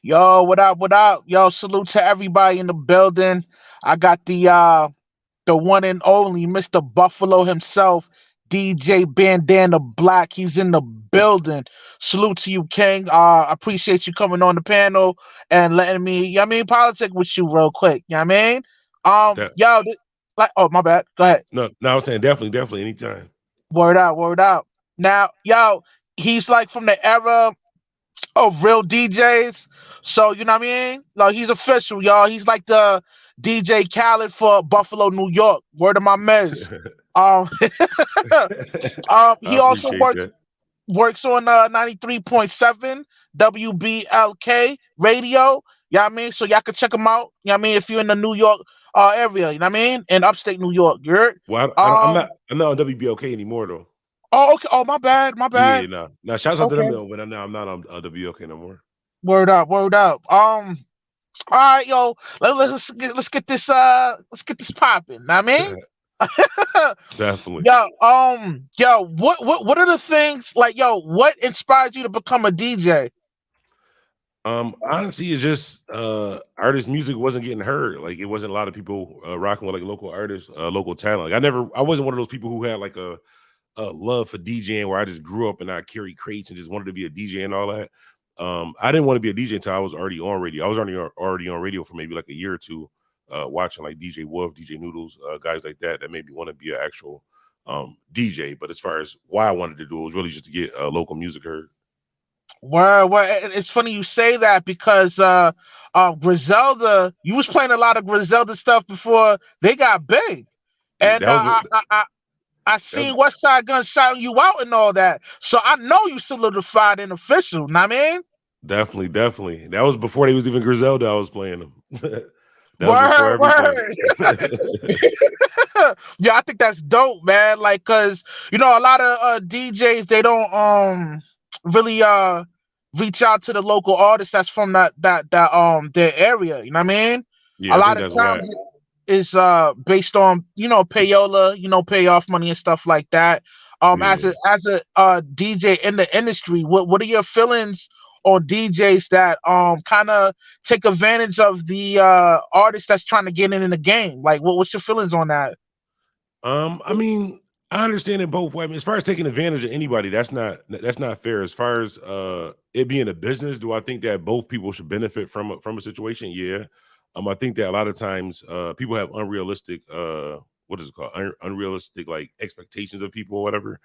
Yo, what up? What up? Yo, salute to everybody in the building. I got the one and only Mr. Buffalo himself, DJ Bandana Black. He's in the building. Salute to you, King. I appreciate you coming on the panel and letting me, I mean, politic with you real quick. You know what I mean? That Yo, like, oh, my bad. Go ahead. no, no, I was saying definitely anytime. Word out, word out. Now, yo, he's like from the era of real DJs. So you know what I mean? Like he's official, y'all. He's like the DJ Khaled for Buffalo, New York. Word of my mez. Um, I he also appreciate that. works on 93.7 WBLK radio. You know what I mean? So y'all can check him out. You know what I mean? If you're in the New York area, you know what I mean? In upstate New York, you heard? Well, Um, I'm not on WBOK anymore though. oh, okay. Oh, my bad. My bad. Yeah, no, no. Shouts out to them Okay. though, but now I'm not on WBOK no more. Word up. Word up. All right, yo, let's get this popping. Know what I mean, Definitely. yo, what are the things like, yo? What inspired you to become a DJ? Honestly, it's just artist music wasn't getting heard. Like it wasn't a lot of people rocking with like local artists, local talent. Like I wasn't one of those people who had like a love for DJing where I just grew up and I carried crates and just wanted to be a DJ and all that. I didn't want to be a DJ until I was already on radio. I was already on radio for maybe like a year or two, watching like DJ Wolf, DJ Noodles, guys like that. That made me want to be an actual DJ. But as far as why I wanted to do it was really just to get local music heard. It's funny you say that because Griselda, you was playing a lot of Griselda stuff before they got big, Yeah, and I that was seen West Side Gun shouting you out and all that, so I know you solidified and official. Know what I mean? definitely. That was before they was even Griselda. I was playing them. That was before Word, everything. word. Yeah, I think that's dope, man. Like, cause you know, a lot of DJs they don't really reach out to the local artists that's from that their area. You know what I mean? A Yeah, I lot think of that's why. times is based on payola, payoff money and stuff like that. As Yeah. a DJ in the industry, what are your feelings on DJs that kind of take advantage of the artist that's trying to get in the game? Like, what's your feelings on that? I mean, I understand it both ways. I mean, as far as taking advantage of anybody, that's not fair. As far as it being a business, do I think that both people should benefit from a situation? Yeah. I think that a lot of times people have unrealistic what is it called? Unrealistic like expectations of people or whatever.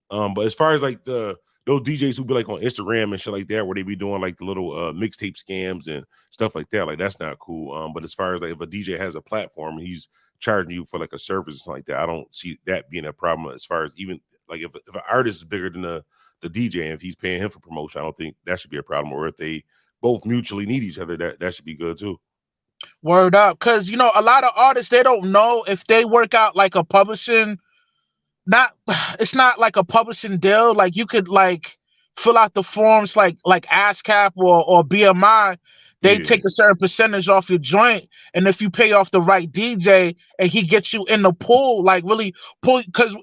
But as far as like those DJs who be like on Instagram and shit like that, where they be doing like the little mixtape scams and stuff like that, like that's not cool. But as far as like if a DJ has a platform and he's charging you for like a service or something like that, I don't see that being a problem. As far as even like if an artist is bigger than the DJ and if he's paying him for promotion, I don't think that should be a problem. Or if they both mutually need each other, that should be good too. Word up, because a lot of artists they don't know if they work out like a publishing not it's not like a publishing deal. Like you could like fill out the forms like ASCAP or BMI. They Yeah, take a certain percentage off your joint, and if you pay off the right DJ and he gets you in the pool, like really pull because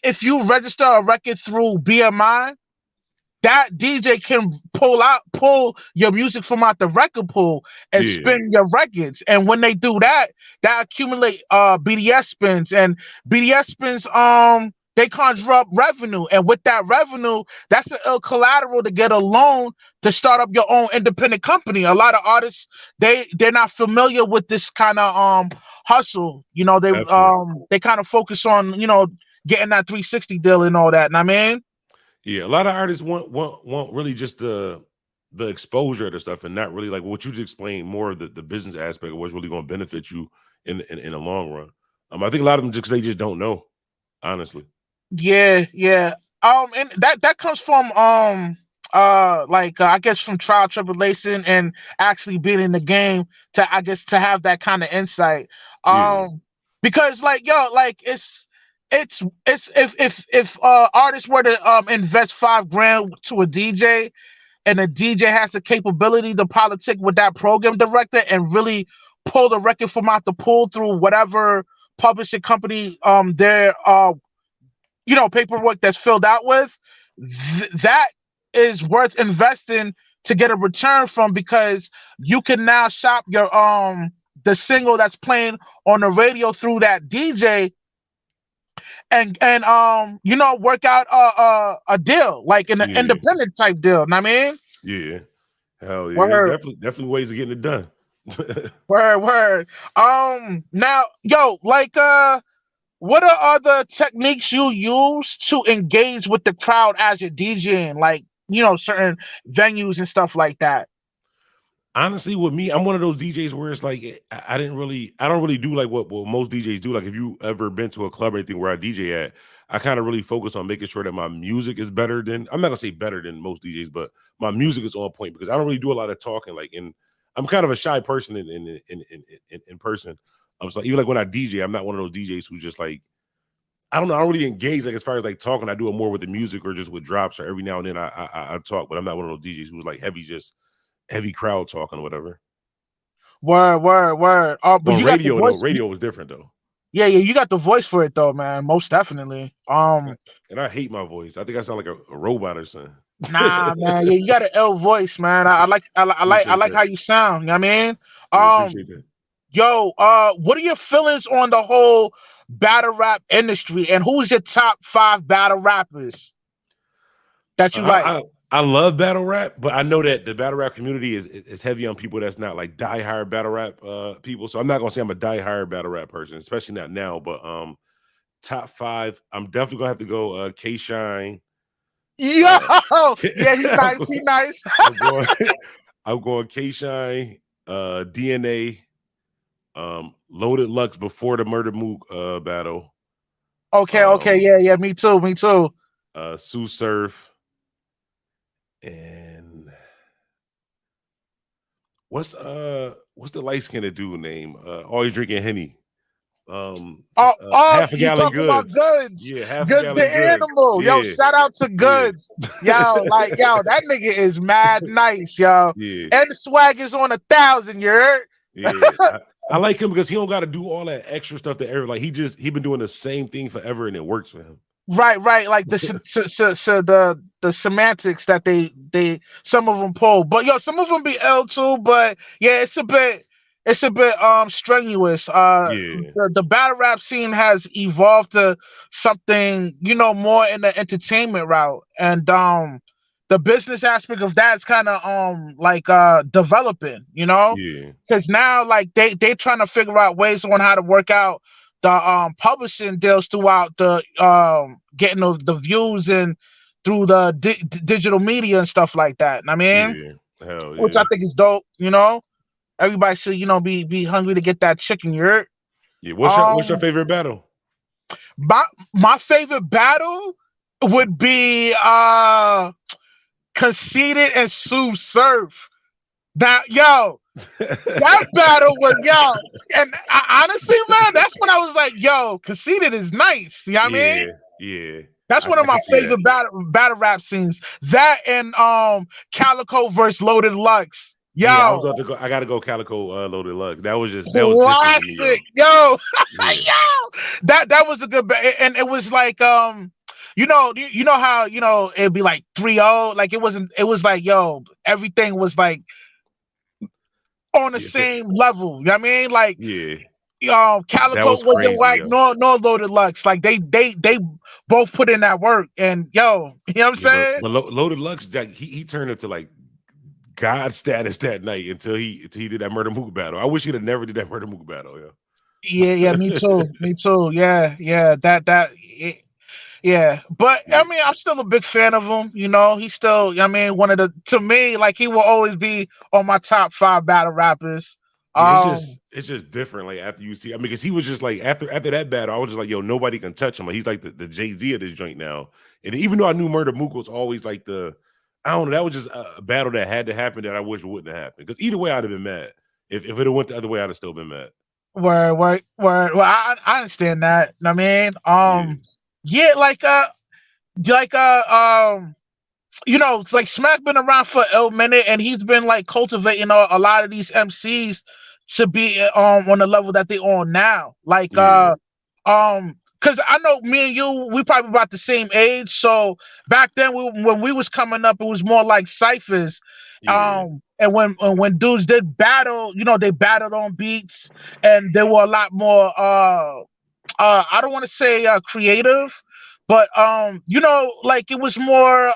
if you register a record through BMI, that DJ can pull your music from out the record pool and yeah, spin your records. And when they do that, that accumulate BDS spins and BDS spins they conjure up revenue. And with that revenue, that's an ill collateral to get a loan to start up your own independent company. A lot of artists they're not familiar with this kind of hustle. definitely. They kind of focus on, getting that 360 deal and all that. And I mean, Yeah, a lot of artists want really just the exposure of the stuff and not really like what you just explained more of the business aspect of what's really going to benefit you in the long run. I think a lot of them just they just don't know, honestly. yeah, yeah. And that comes from I guess from trial tribulation and actually being in the game to I guess to have that kind of insight. Yeah, Because like yo, like it's if artists were to invest 5 grand to a DJ and the DJ has the capability to politic with that program director and really pull the record from out the pool through whatever publishing company they're paperwork that's filled out with, that is worth investing to get a return from, because you can now shop your the single that's playing on the radio through that DJ, and work out a deal, like an Yeah, independent type deal. Know what I mean? yeah. Hell yeah. There's Word, definitely ways of getting it done. word. Now, yo, like what are other techniques you use to engage with the crowd as you're DJing, like certain venues and stuff like that? Honestly, with me, I'm one of those DJs where it's like I don't really do like what most DJs do. Like if you ever been to a club or anything where I DJ at, I kind of really focus on making sure that my music is better than, I'm not gonna say better than most DJs, but my music is on point because I don't really do a lot of talking. Like, and I'm kind of a shy person in person. So even like when I DJ, I'm not one of those DJs who just like, I don't know, I don't really engage like as far as like talking. I do it more with the music or just with drops, or every now and then I talk, but I'm not one of those DJs who's like heavy crowd talking or whatever. Word, word, word. But On you got the radio though, voice. radio was different though. Yeah, yeah, you got the voice for it though, man. Most definitely. And I hate my voice. I think I sound like a robot or something. Nah, man. Yeah, you got an L voice, man. I Appreciate like how that. you sound. You know what I mean? Yeah, appreciate Um, that. Yo, what are your feelings on the whole battle rap industry, and who's your top five battle rappers that you like? I love battle rap, but I know that the battle rap community is heavy on people that's not like diehard battle rap people. So I'm not gonna say I'm a diehard battle rap person, especially not now. But top five, I'm definitely gonna have to go K Shine. Yo, Uh yeah, he nice, he nice. I'm going I'm going K Shine, DNA, Loaded Lux before the Murder Mook battle, Okay, okay, um, yeah, yeah, me too, me too. Sue Surf, and what's the light skinned dude name? Always drinking Henny. Oh, oh, Half a you gallon talking about goods. Goods? Yeah, half a Goods the gallon good. animal. Yo, Yeah, shout out to yeah. Goods. Yo, like, yo, that nigga is mad nice, yo. Yeah, And the swag is on 1,000, you heard? yeah. I like him because he don't got to do all that extra stuff that ever like he been doing the same thing forever and it works for him. Right, right. Like the semantics that they some of them pull, but yo, some of them be L too. But yeah, it's a bit strenuous. Yeah, The battle rap scene has evolved to something more in the entertainment route, and the business aspect of that is kind of like developing. yeah, Because now like they trying to figure out ways on how to work out the publishing deals throughout the getting the views and through the digital media and stuff like that. I mean, yeah. Hell which I yeah. think is dope. Everybody should be hungry to get that chicken. You're Yeah. What's your um favorite battle? my my favorite battle would be Conceited and Sue Surf. That yo, that battle was yo, and honestly, man, that's when I was like, yo, Conceited is nice. You know what I mean? Yeah, yeah. That's one of I my can see that. favorite battle rap scenes. That and Calico versus Loaded Lux. Yeah, I was Yo, about to go. I gotta go Calico Loaded Lux. That was different for me, classic. yo. Yo, Yeah, yo. That was a good and it was like you know how it'd be like 3-0. Like it was like yo, everything was like on the yeah, same level. You know what I mean? Like yeah. That Calico was wasn't crazy, whack, yo. no Loaded Lux. Like they both put in that work, and yo, you know what I'm Yeah, but saying? Loaded Lux, like, he turned into like God status that night until he did that Murder Mook battle. I wish he'd have never did that Murder Mook battle, Yeah, yeah, yo. me too, me too. Yeah, yeah, yeah. But I Yeah. mean, I'm still a big fan of him. He's still, I mean, one of the to me, like he will always be on my top five battle rappers. Yeah, Um, it's just different. Like after you see, I mean, because he was just like after that battle, I was just like, yo, nobody can touch him. Like he's like the Jay-Z of this joint now. And even though I knew Murder Mook was always like I don't know, that was just a battle that had to happen that I wish wouldn't have happened. Because either way, I'd have been mad. If it had went the other way, I'd have still been mad. where well, I understand that. I mean, Yeah, yeah, like it's like Smack been around for a minute, and he's been like cultivating a lot of these MCs to be on the level that they on now. Like yeah, um because I know me and you, we probably about the same age. So back then, when we was coming up, it was more like ciphers. Yeah, And when dudes did battle, they battled on beats, and they were a lot more. I don't want to say creative, but like it was more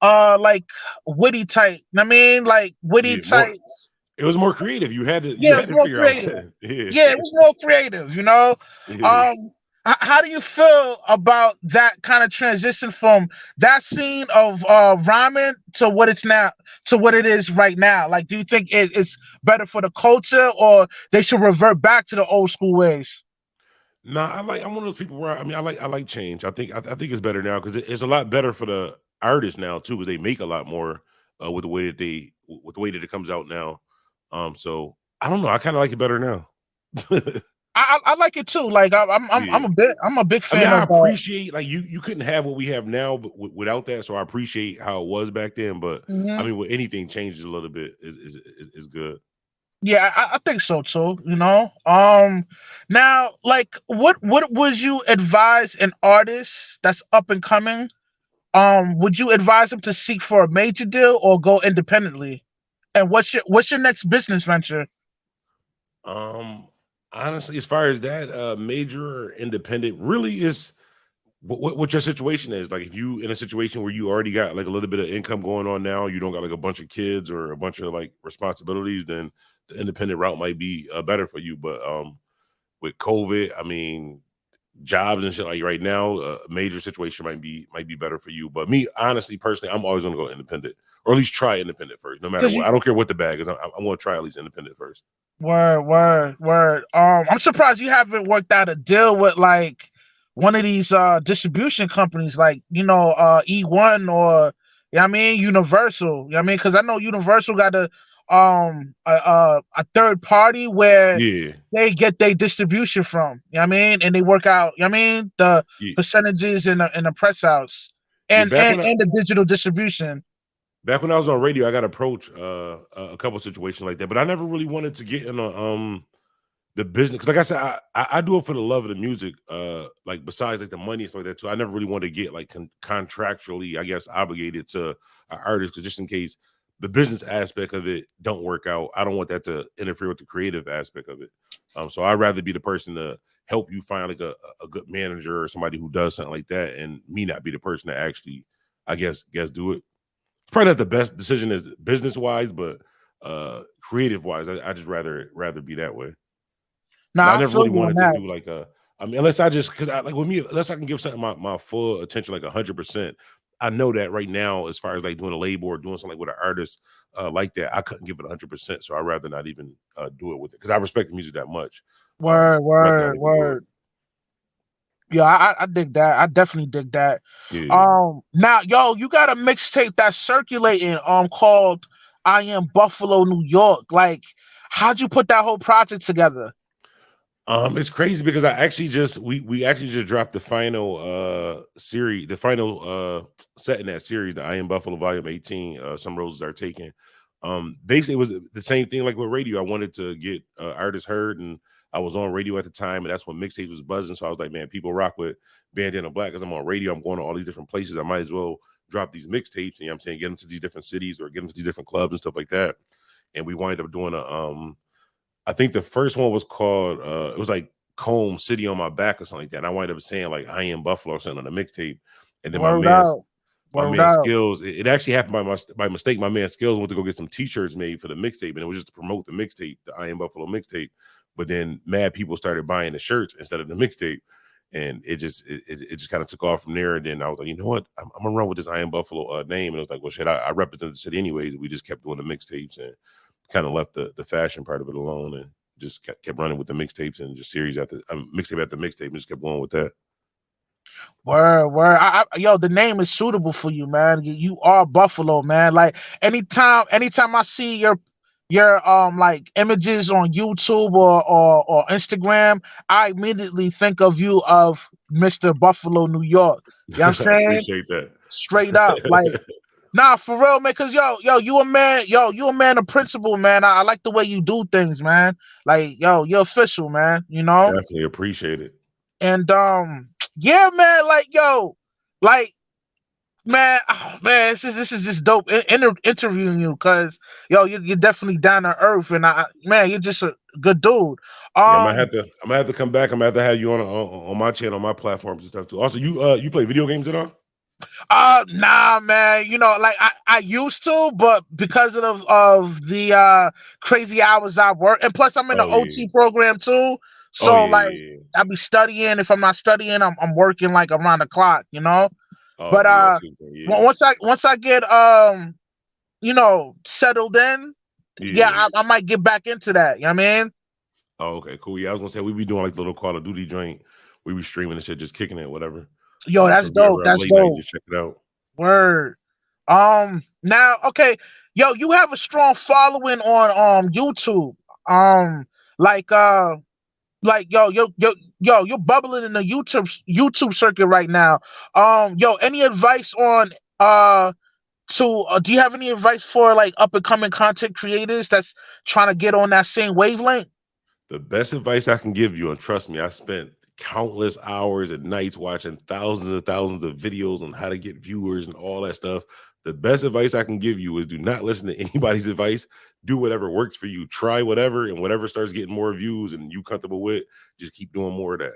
like witty type. I mean, like witty yeah, more. types. It was more creative. You Yeah, it had was to more figure out. creative. Yeah, Yeah, it was more creative. yeah. Um, how do you feel about that kind of transition from that scene of rhyming to what it's now to what it is right now? Like, do you think it's better for the culture, or they should revert back to the old school ways? Nah, I'm one of those people where I like change. I think it's better now because it's a lot better for the artists now too, because they make a lot more with the way that it comes out now. So I don't know. I kind of like it better now. I like it too. Like Yeah. I'm a big I mean, fan I of appreciate like you couldn't have what we have now, but without that. So I appreciate how it was back then. But I Mhm. mean, when anything changes a little bit is good. Yeah, I think so too. Now, like, what would you advise an artist that's up and coming? Would you advise them to seek for a major deal or go independently? And what's your next business venture? Um, Honestly, as far as that, major or independent, really is what your situation is. Like, if you in a situation where you already got like a little bit of income going on now, you don't got like a bunch of kids or a bunch of like responsibilities, then the independent route might be better for you. But with COVID, I mean, jobs and shit like right now, a major situation might be better for you. But me, honestly, personally, I'm always gonna go independent, or at least try independent first, no matter Because what. you I don't care what the bag is. I'm gonna try at least independent first. word. I'm surprised you haven't worked out a deal with like one of these distribution companies, like E1 or I mean Universal. I mean, because I know Universal got a third party where Yeah, they get their distribution from. I mean, and they work out. I mean, the yeah, percentages in the press house yeah. and and and the digital distribution. Back when I was on radio, I got approached a couple situations like that, but I never really wanted to get in the business because, like I said, I do it for the love of the music. Like besides like the money and stuff like that too. I never really wanted to get like contractually, I guess, obligated to an artist because just in case the business aspect of it don't work out, I don't want that to interfere with the creative aspect of it. So I'd rather be the person to help you find like a good manager or somebody who does something like that, and me not be the person to actually, I guess do it. Probably not the best decision is business wise, but creative wise, I just rather be that way. But I Now I never feel really you on wanted to that. do like a. I mean, unless I just because I like with me, unless I can give something my full attention, like 100%. I know that right now, as far as like doing a label or doing something like with an artist like that, I couldn't give it 100%. So I'd rather not even do it with it because I respect the music that much. Word, Rather not word, even do it. word. Yeah, I dig that. I definitely dig that. Yeah. Now, yo, you got a mixtape that's circulating called "I Am Buffalo, New York." Like, how'd you put that whole project together? It's crazy because I actually just we actually just dropped the final series, the final set in that series, the I Am Buffalo Volume 18, Some Roses Are Taken. Basically it was the same thing like with radio. I wanted to get artists heard, and I was on radio at the time, and that's when mixtapes was buzzing. So I was like, man, people rock with Bandana Black because I'm on radio, I'm going to all these different places. I might as well drop these mixtapes, you know what I'm saying, get them to these different cities or get them to these different clubs and stuff like that. And we wind up doing a I think the first one was called it was like Comb City on My Back or something like that. And I wind up saying like I Am Buffalo or something on the mixtape. And then Word out, my word man out. Skills, it actually happened by mistake. My man Skills went to go get some t-shirts made for the mixtape, and it was just to promote the mixtape, the I Am Buffalo mixtape. But then mad people started buying the shirts instead of the mixtape. And it just kind of took off from there. And then I was like, you know what? I'm gonna run with this I Am Buffalo name. And it was like, well, shit, I represent the city anyways. We just kept doing the mixtapes and kind of left the fashion part of it alone and just kept running with the mixtapes and just series after mixtape after mixtape and just kept going with that. Word, word. Yo, the name is suitable for you, man. You are Buffalo, man. Like anytime I see your like images on YouTube or Instagram, I immediately think of you of Mr. Buffalo, New York. You know what I'm saying? Appreciate that. Straight up. Like, nah, for real, man. Cause yo, you a man, you a man of principle, man. I like the way you do things, man. Like, yo, you're official, man. Definitely appreciate it. And yeah, man, like yo, like man, oh, man, this is just dope interviewing you, cause yo, you're definitely down to earth, and man, you're just a good dude. Yeah, Um, I might have to come back. I'm gonna have to have you on my channel, on my platforms and stuff too. Also, you play video games at all? nah, man. You know, like I used to, but because of the crazy hours I work, and plus I'm in the Oh yeah. OT program too. Oh So yeah, like yeah, yeah. I be studying. If I'm not studying, I'm working like around the clock. You know. Oh, But okay, yeah, I see what you're saying. once I get settled in, Yeah. yeah, Yeah. I might get back into that. You know what I mean? Oh, okay, cool. Yeah, I was gonna say we be doing like the little Call of Duty joint. We be streaming and shit, just kicking it, whatever. Yo, So that's if you're dope. ever up That's late night, dope. just check it out. Word. Now, okay, yo, you have a strong following on YouTube. Um, like yo, you're bubbling in the YouTube circuit right now. Yo, any advice on do you have any advice for like up and coming content creators that's trying to get on that same wavelength? The best advice I can give you, and trust me, I spent countless hours and nights watching thousands of videos on how to get viewers and all that stuff. The best advice I can give you is do not listen to anybody's advice. Do whatever works for you. Try whatever, and whatever starts getting more views and you comfortable with, just keep doing more of that.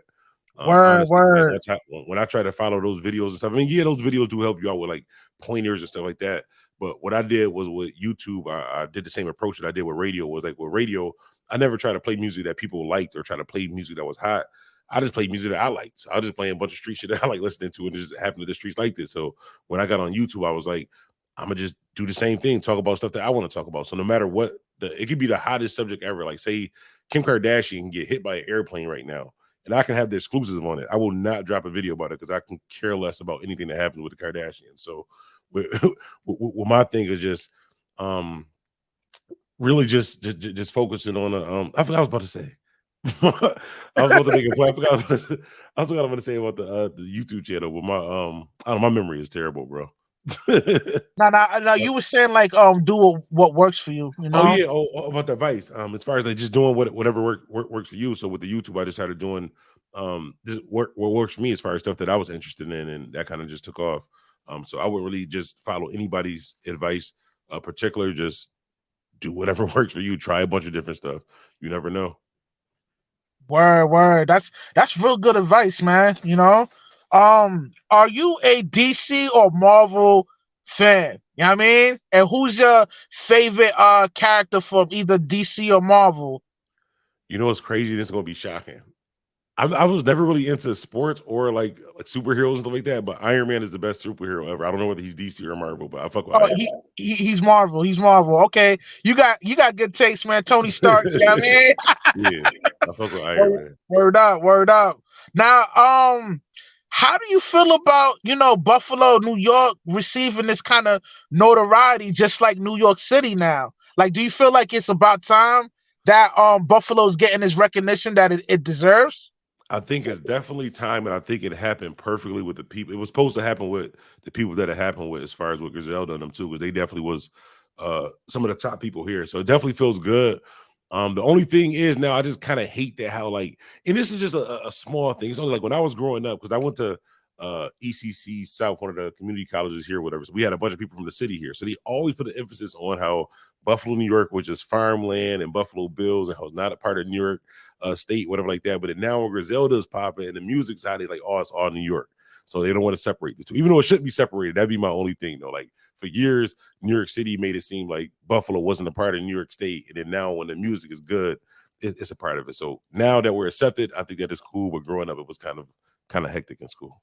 Word, Honestly, like word, when I try to follow those videos and stuff, I mean, yeah, those videos do help you out with like pointers and stuff like that. But what I did was with YouTube, I did the same approach that I did with radio. Was like with radio, I never try to play music that people liked or try to play music that was hot. I just played music that I liked. So I was just playing a bunch of street shit that I like listening to, and it just happened to the streets like this. So when I got on YouTube, I was like, I'm gonna just do the same thing, talk about stuff that I want to talk about. So no matter what, it could be the hottest subject ever. Like say Kim Kardashian can get hit by an airplane right now, and I can have the exclusive on it. I will not drop a video about it because I can care less about anything that happens with the Kardashians. So with, my thing is just um really just focusing on I forgot what I was about to say. I was about to make a point. I forgot what I'm gonna say about the YouTube channel, but my I don't know, my memory is terrible, bro. no, you were saying like do what works for you, you Oh know? yeah, about the advice. As far as like just doing whatever works for you. So with the YouTube, I just started doing this what works for me as far as stuff that I was interested in, and that kind of just took off. So I wouldn't really just follow anybody's advice, particular. Just do whatever works for you. Try a bunch of different stuff. You never know. Word, word. That's real good advice, man. You know? Are you a DC or Marvel fan? You know what I mean? And who's your favorite character from either DC or Marvel? You know what's crazy? This is gonna be shocking. I was never really into sports or like superheroes and stuff like that, but Iron Man is the best superhero ever. I don't know whether he's DC or Marvel, but I fuck with Oh, Iron he's Marvel. He's Marvel. Okay. You got good taste, man. Tony Stark, you know what I Man. mean? Yeah, I fuck with Iron Word, Man. word up, word up. Now, how do you feel about Buffalo, New York receiving this kind of notoriety, just like New York City now? Like, do you feel like it's about time that Buffalo's getting this recognition that it deserves? I think it's definitely time, and I think it happened perfectly with the people. It was supposed to happen with the people that it happened with, as far as with Griselda and them too, because they definitely was some of the top people here. So it definitely feels good. The only thing is now I just kind of hate that how like, and this is just a small thing. It's only like when I was growing up, because I went to ECC South, one of the community colleges here, whatever. So we had a bunch of people from the city here. So they always put an emphasis on how Buffalo, New York, was just farmland and Buffalo Bills, and how it's not a part of New York state, whatever like that. But now when Griselda's popping and the music side, they like, oh, it's all New York. So they don't want to separate the two, even though it shouldn't be separated. That'd be my only thing, though. Like for years, New York City made it seem like Buffalo wasn't a part of New York State, and then now when the music is good, it's a part of it. So now that we're accepted, I think that is cool. But growing up, it was kind of hectic in school.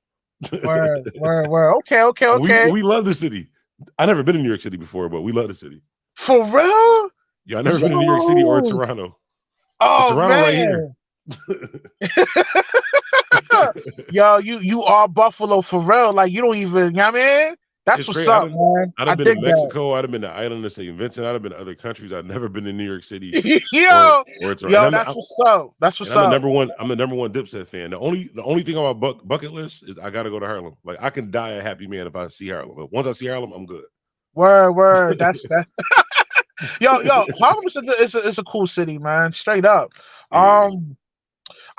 Word, word, word. Okay, okay, we okay. we love the city. I never been in New York City before, but we love the city. For real? Yeah, I never been to New York City or Yo. Toronto. It's Oh Toronto right here. man. Yo, you are Buffalo for real. Like you don't even, you know what I mean? That's It's what's great. up, man. I'd I have been to dig that. Mexico. I'd have been to Island of St. Vincent. I'd have been to other countries. I've never been to New York City or yo, or Toronto. yo, that's what's up. That's And what's I'm the up. number one. I'm the number one Dipset fan. The only thing on my bucket list is I got to go to Harlem. Like I can die a happy man if I see Harlem. But once I see Harlem, I'm good. Word, word. That's that. Yo, Harlem is a cool city, man. Straight up. Yeah.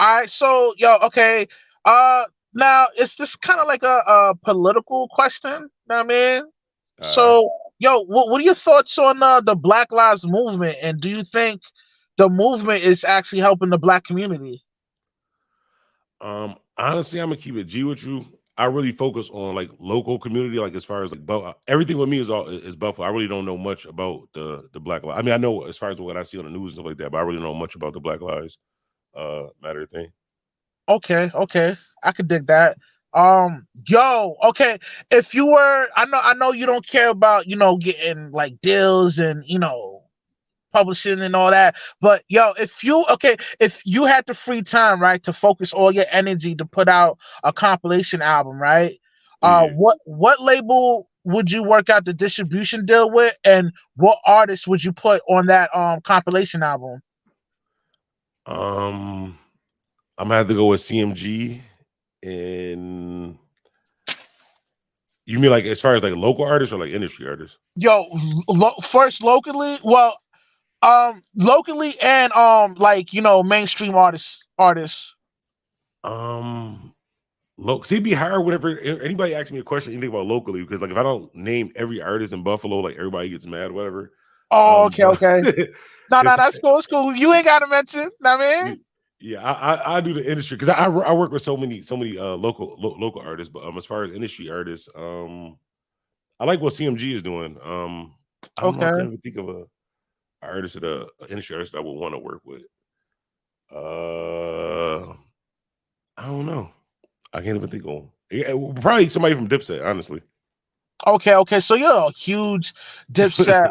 All right, so yo, okay. Uh, Now it's just kind of like a political question. You know what I mean? All right. So, yo, what are your thoughts on the Black Lives Movement, and do you think the movement is actually helping the Black community? Honestly, I'm gonna keep it G with you. I really focus on like local community, like as far as like everything with me is Buffalo. I really don't know much about the Black Lives. I mean, I know as far as what I see on the news and stuff like that, but I really don't know much about the Black Lives Matter thing. Okay, okay, I could dig that. Yo, okay, if you were, I know you don't care about getting like deals and publishing and all that. But yo, if you had the free time, right, to focus all your energy to put out a compilation album, right? Yeah. What label would you work out the distribution deal with, and what artist would you put on that compilation album? Um, I'm gonna have to go with CMG. And you mean like as far as like local artists or like industry artists? Yo, first locally, well, locally and like mainstream artists. Um, see, it'd be hard whenever anybody asks me a question, anything about locally, because like if I don't name every artist in Buffalo, like everybody gets mad, whatever. Oh, okay, But okay. No, no, it's that's cool. It's cool. You ain't got to mention. Know what I mean. yeah, I do the industry because I work with so many local artists, but as far as industry artists, I like what CMG is doing. I don't know, I Okay. can't even think of a artist that a industry artist that I would want to work with. Uh, I don't know. I can't even think of one. Yeah, probably somebody from Dipset, honestly. Okay, okay. So you're a huge Dipset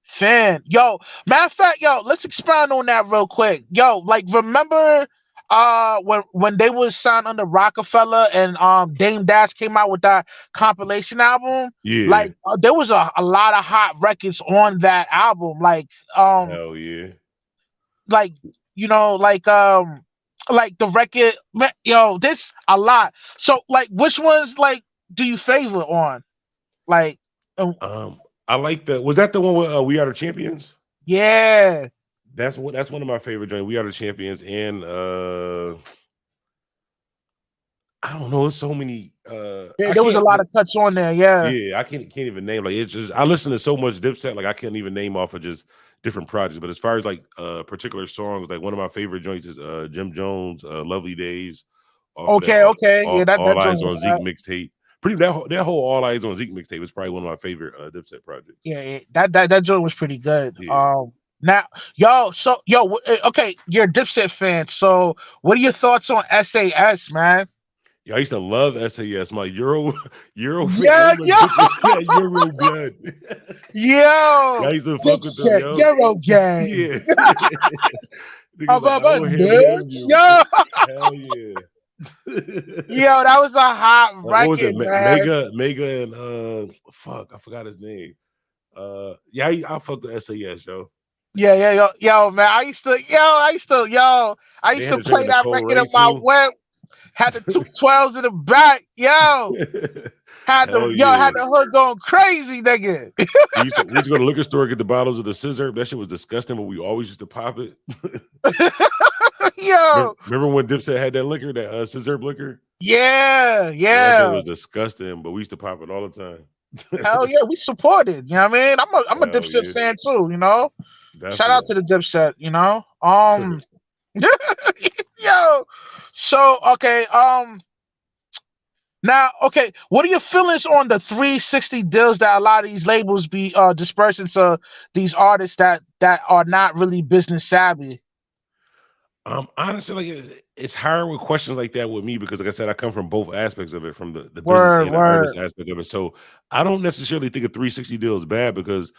fan. Yo, matter of fact, yo, let's expound on that real quick. Yo, like remember when they was signed under Rockefeller and Dame Dash came out with that compilation album? Yeah, Like there was a lot of hot records on that album. Um hell yeah. like like the record yo, this a lot. So like which ones like do you favor on? Like, uh, I like the. Was that the one with We Are the Champions? yeah, That's one of my favorite joints. We Are the Champions, and I don't know. It's so many. yeah, I there was a can't lot like. of cuts on there. Yeah. Yeah, I can't even name like it's just. I listen to so much Dipset, like I can't even name off of just different projects. But as far as like particular songs, like one of my favorite joints is Jim Jones, "Lovely Days," off of that Okay, okay. Yeah, that All joint Eyes was on Zeke hot. mixtape. Pretty that whole All Eyes on Zeke mixtape is probably one of my favorite Dipset projects. Yeah, yeah, that joint was pretty good. Yeah. Now, okay, you're a Dipset fan. So, what are your thoughts on SAS, man? Yeah, I used to love SAS. My Euro Euro fan. Yeah, I'm yo, addicted to that Euro blood. Yeah, I yo, used to fuck with them, Dipset, yo. Euro gang. Yeah. Niggas like, About I my want him, him, nuts, you. yo, Hell yeah. yo, that was a hot What was record, it? man. Mega, and fuck, I forgot his name. Yeah, I fucked with SAS, yo. Yeah, yeah, yo, man. I They used had to a joint play with that Nicole record in Ray my too. whip. Had the 212s in the back, yo. Hell yeah. Had the hood going crazy, nigga. We used to go to the liquor store, get the bottles of the scissor. That shit was disgusting, but we always used to pop it. Yo, Remember when Dipset had that liquor, that scissor liquor? yeah, Yeah, that joint yeah. was disgusting, but we used to pop it all the time. Hell yeah, we supported. You know what I mean? I'm a Hell Dipset yeah, fan too. You know, shout out definitely. to the Dipset. Yo. So okay, now, okay, what are your feelings on the 360 deals that a lot of these labels be dispersing to these artists that are not really business savvy? Honestly, like it's hard with questions like that with me because, like I said, I come from both aspects of it, from the business Word, and the artist word. aspect of it. So I don't necessarily think a 360 deal is bad because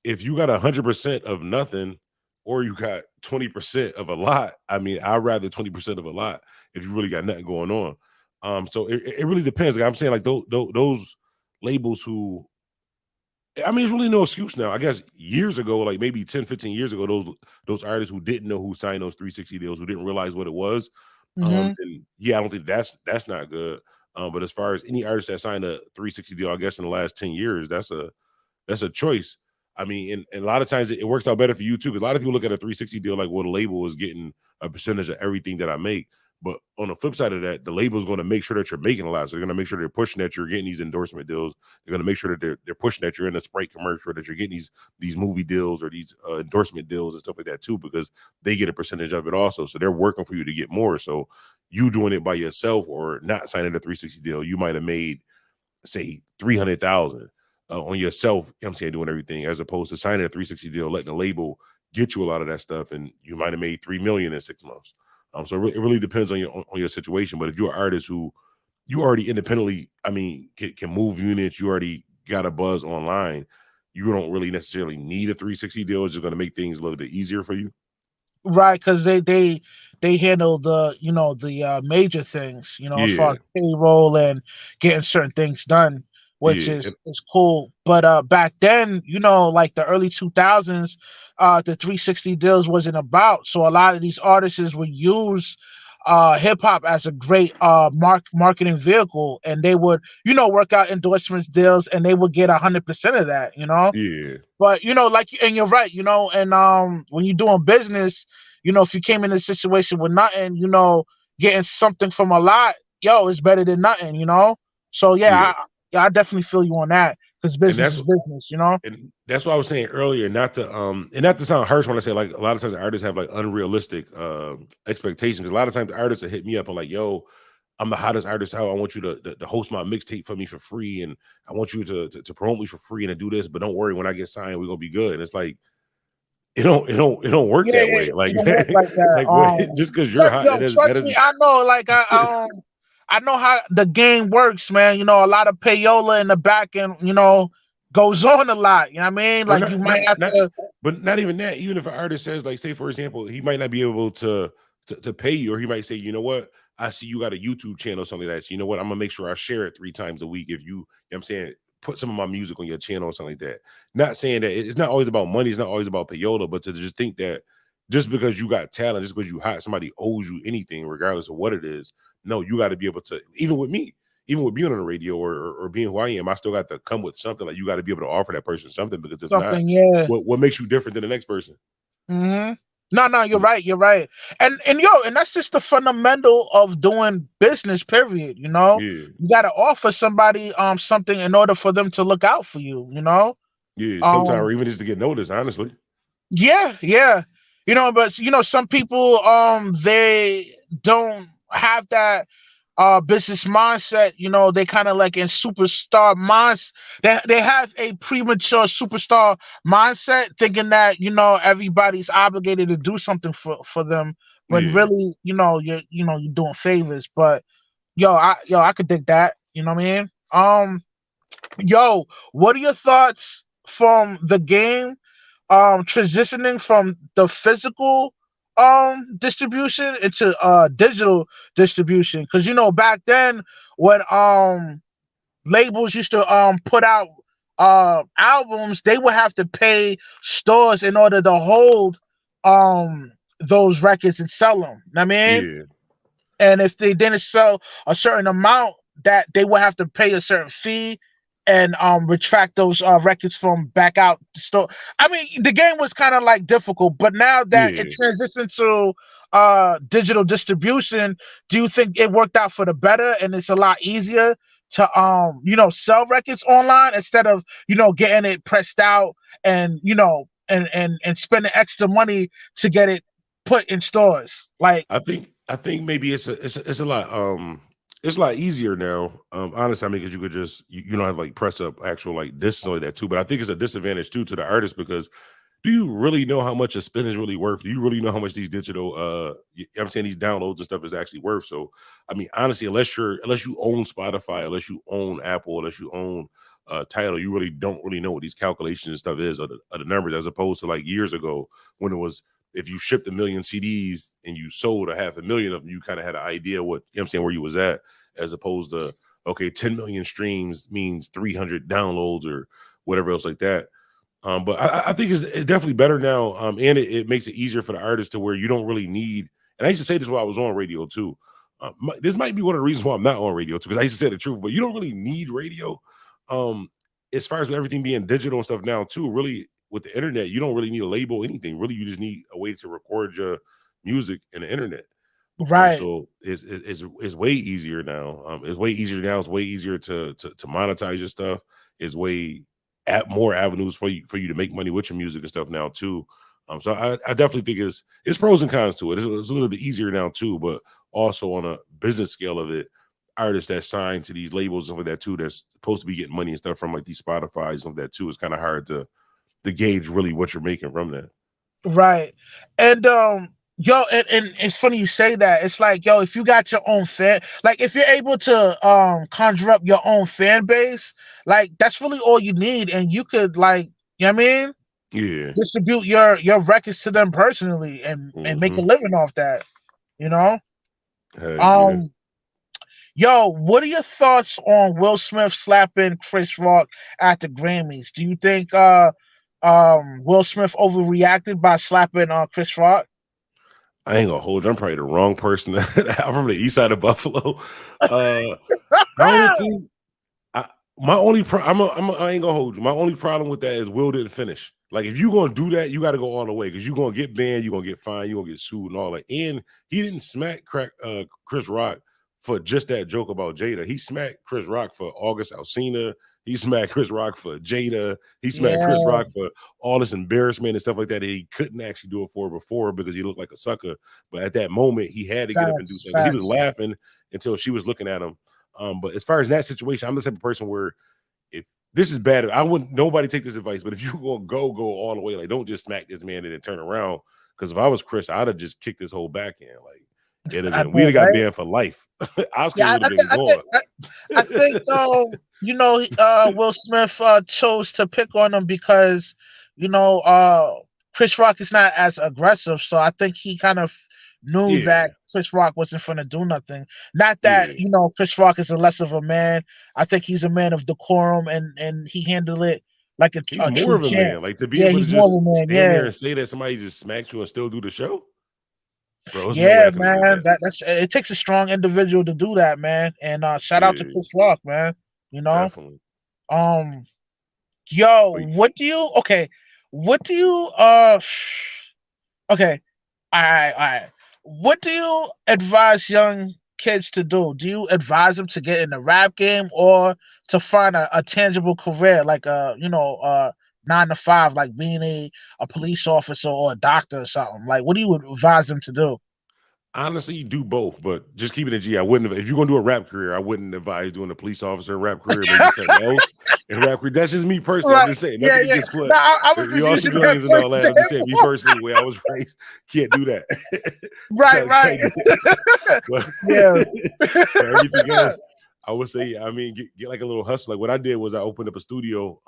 if you got 100% of nothing or you got 20% of a lot, I mean, I'd rather 20% of a lot if you really got nothing going on. So it really depends. Like I'm saying, like those labels who, I mean, there's really no excuse now. I guess years ago, like maybe 10, 15 years ago, those artists who didn't know who signed those 360 deals, who didn't realize what it was. Hmm. And yeah, I don't think that's not good. But as far as any artist that signed a 360 deal, I guess in the last 10 years, that's a choice. I mean, and a lot of times it works out better for you too, because a lot of people look at a 360 deal like, well, the label is getting a percentage of everything that I make. But on the flip side of that, the label is going to make sure that you're making a lot. So they're going to make sure they're pushing that you're getting these endorsement deals. They're going to make sure that they're pushing that you're in a Sprite commercial, that you're getting these movie deals or these endorsement deals and stuff like that too, because they get a percentage of it also. So they're working for you to get more. So you doing it by yourself or not signing a 360 deal, you might have made say 300,000 on yourself. I'm saying doing everything as opposed to signing a 360 deal, letting the label get you a lot of that stuff, and you might have made 3 million in 6 months. So it really depends on your situation. But if you're an artist who you already independently, I mean, can move units, you already got a buzz online, you don't really necessarily need a 360 deal. It's just going to make things a little bit easier for you. Right, because they handle the the major things, as far as Yeah, payroll and getting certain things done, which yeah, is cool. But back then, like the early 2000s, the 360 deals wasn't about. So a lot of these artists would use hip hop as a great marketing vehicle, and they would work out endorsements deals, and they would get 100% of that. yeah. But like, and you're right, and when you're doing business, if you came in a situation with nothing, getting something from a lot, yo, it's better than nothing. So Yeah. yeah, I definitely feel you on that because And business that's is business. and that's what I was saying earlier, not to sound harsh when I say like a lot of times the artists have like unrealistic expectations. A lot of times the artists will hit me up and like, yo, I'm the hottest artist out. I want you to host my mixtape for me for free, and I want you to promote me for free and to do this. But don't worry, when I get signed, we're gonna be good. And it's like it don't work Yeah, that yeah, way. Like it don't work like that. like what just because you're hot, that Trust me, doesn't I know. Like I know how the game works, man. A lot of payola in the back end, goes on a lot. You know what I mean? or Like you not might not have not to but not even that. Even if an artist says, like, say for example, he might not be able to pay you, or he might say, you know what, I see you got a YouTube channel or something like that. So you know what, I'm gonna make sure I share it 3 times a week. If you know what I'm saying, put some of my music on your channel or something like that. Not saying that it's not always about money, it's not always about payola, but to just think that just because you got talent, just because you hot, somebody owes you anything, regardless of what it is. No, you got to be able to, even with being on the radio or being who I am, I still got to come with something. Like you got to be able to offer that person something, because if not, something, yeah. what makes you different than the next person? hmm No, no, you're Yeah, right. You're right. And yo, and that's just the fundamental of doing business. Period. yeah, You got to offer somebody something in order for them to look out for you. yeah. Sometimes, or Um, even just to get noticed. Honestly, Yeah, yeah. But some people they don't have that business mindset. They kind of like in superstar minds. They have a premature superstar mindset, thinking that everybody's obligated to do something for them, when yeah. really you're doing favors. But yo, I could dig that. You know what I mean? Yo, what are your thoughts from the game transitioning from the physical distribution into digital distribution? Because back then, when labels used to put out albums, they would have to pay stores in order to hold those records and sell them. I mean, Yeah, and if they didn't sell a certain amount, that they would have to pay a certain fee and retract those records from back out the store. I mean, the game was kind of like difficult, but now that it yeah. transitioned to digital distribution, do you think it worked out for the better and it's a lot easier to sell records online instead of getting it pressed out and and spending extra money to get it put in stores? Like, I think maybe it's a lot it's a lot easier now. Honestly, I mean, because you could just you don't have like press up actual like distance like that too. But I think it's a disadvantage too to the artist, because do you really know how much a spin is really worth? Do you really know how much these digital I'm saying these downloads and stuff is actually worth? So I mean, honestly, unless you own Spotify, unless you own Apple, unless you own title, you really don't really know what these calculations and stuff is, or the numbers, as opposed to like years ago when it was, if you shipped 1 million CDs and you sold a 500,000 of them, you kind of had an idea what, I'm saying, where you was at, as opposed to, okay, 10 million streams means 300 downloads or whatever else like that. But I think it's definitely better now. And it makes it easier for the artist to where you don't really need, and I used to say this while I was on radio too. This might be one of the reasons why I'm not on radio too, because I used to say the truth, but you don't really need radio. Um, as far as everything being digital and stuff now too, really with the internet, you don't really need a label, anything. Really, you just need a way to record your music in the internet. Right. So it's way easier now. It's way easier now. It's way easier to monetize your stuff. It's way at more avenues for you to make money with your music and stuff now too. So I definitely think it's pros and cons to it. It's a little bit easier now too, but also on a business scale of it, artists that sign to these labels and stuff like that too, that's supposed to be getting money and stuff from like these Spotify and stuff like that too. It's kind of hard to gauge really what you're making from that. Right. And yo, and it's funny you say that. It's like, yo, if you got your own fan, like if you're able to conjure up your own fan base, like that's really all you need. And you could like, you know what I mean? Yeah. Distribute your records to them personally and make a Hmm. living off that, you know? Heck yeah. Um Yo, what are your thoughts on Will Smith slapping Chris Rock at the Grammys? Do you think Will Smith overreacted by slapping Chris Rock? I ain't gonna hold you. I'm probably the wrong person. I'm from the east side of Buffalo. Uh, I don't think I my only I ain't gonna hold you. My only problem with that is Will didn't finish. Like if you gonna do that, you got to go all the way because you're gonna get banned, you're gonna get fined, you're gonna get sued and all that. And he didn't smack Chris Rock for just that joke about Jada. He smacked Chris Rock for August Alsina. He smacked Chris Rock for Jada. He smacked Chris Yeah, Rock for all this embarrassment and stuff like that he couldn't actually do it for before because he looked like a sucker. But at that moment, he had to get up and do facts, something because he was facts. laughing until she was looking at him. But as far as that situation, I'm the type of person where if this is bad, I wouldn't nobody take this advice. But if you gonna go all the way, like don't just smack this man and then turn around. Because if I was Chris, I'd have just kicked his whole backhand. Like it'd have I been we'd know, have got right? banned for life. Yeah, Oscars I, would have I, thi- been I think gone. I think Will Smith chose to pick on him because you know Chris Rock is not as aggressive, so I think he kind of knew Yeah, that Chris Rock wasn't going to do nothing. Not that yeah. Chris Rock is a less of a man. I think he's a man of decorum and he handled it like He's a more true of a champ. man. Like to be Yeah, able to he's more just of a man. stand Yeah, there and say that somebody just smacked you and still do the show, bro. There's no way yeah, I could have did man. that. That's it. Takes a strong individual to do that, man. And shout out to Yeah, Chris Rock, man. You know. definitely. Um, Yo, But what do you okay, all right. What do you advise young kids to do? Do you advise them to get in the rap game or to find a tangible career like 9 to 5, like being a police officer or a doctor or something? Like what do you advise them to do? honestly, do both, but just keeping it G. I wouldn't if you're gonna do a rap career, I wouldn't advise doing a police officer rap career, maybe something else in rap career. That's just me personally. I'm Right. just saying, Yeah, nothing yeah. against No, split. I was We just all using that civilians and for all that. I'm just saying, me example. personally, the way I was raised, can't do that. It's Right, not a good right. idea. But, Yeah. but everything else, I would say, I mean, get like a little hustle. Like what I did was I opened up a studio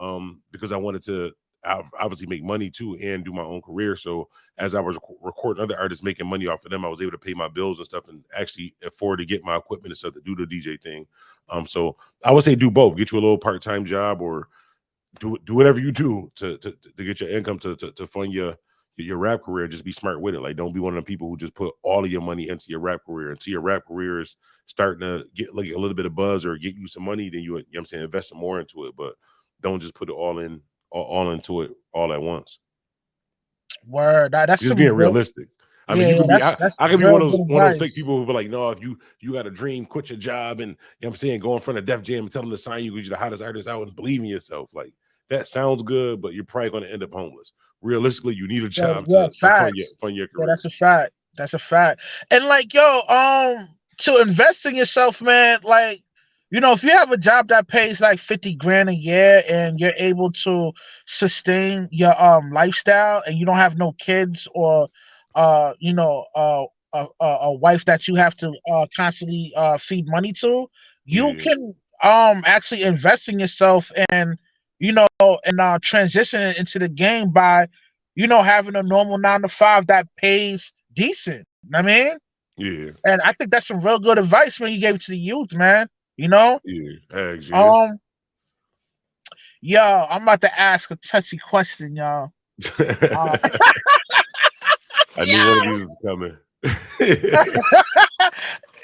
because I wanted to obviously make money too and do my own career. So as I was recording other artists making money off of them, I was able to pay my bills and stuff and actually afford to get my equipment and stuff to do the DJ thing. So I would say do both. Get you a little part-time job or do whatever you do to get your income to fund your rap career. Just be smart with it. Like don't be one of the people who just put all of your money into your rap career. Until your rap career is starting to get like a little bit of buzz or get you some money, then you know what I'm saying, invest some more into it. But don't just put it all into it all at once. Word. That's Just some being real. realistic. I mean, Yeah, you yeah. could be That's I could be real good one of those fake advice. people who be like, no, if you got a dream, quit your job and you know what I'm saying, go in front of Def Jam and tell them to sign you because you're the hottest artist out and believe in yourself. Like that sounds good, but you're probably gonna end up homeless. Realistically, you need a Yeah, job yeah, to fund facts. your Yeah, career. that's a fact. That's a fact. And like, yo, to invest in yourself, man, like, if you have a job that pays like 50 grand a year and you're able to sustain your lifestyle and you don't have no kids or uh, you know, uh a wife that you have to constantly feed money to, you Yeah, can actually invest in yourself and transition into the game by having a normal 9 to 5 that pays decent. I mean, yeah, and I think that's some real good advice, man. You gave it to the youth, man. You know, yeah. Eggs, yeah. um, yo, I'm about to ask a touchy question, y'all. Uh, I knew one of these was coming.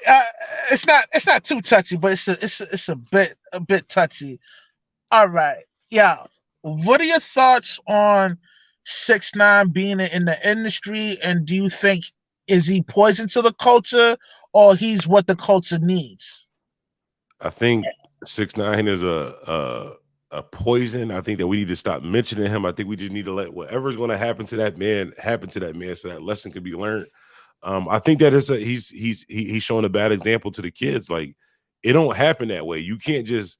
uh, it's not too touchy, but it's a bit touchy. All right, yeah. What are your thoughts on 6ix9ine being in the industry, and do you think is he poison to the culture, or he's what the culture needs? I think 6ix9ine is a poison. I think that we need to stop mentioning him. I think we just need to let whatever's going to happen to that man happen to that man, so that lesson can be learned. I think that is he's showing a bad example to the kids. Like, it don't happen that way. You can't just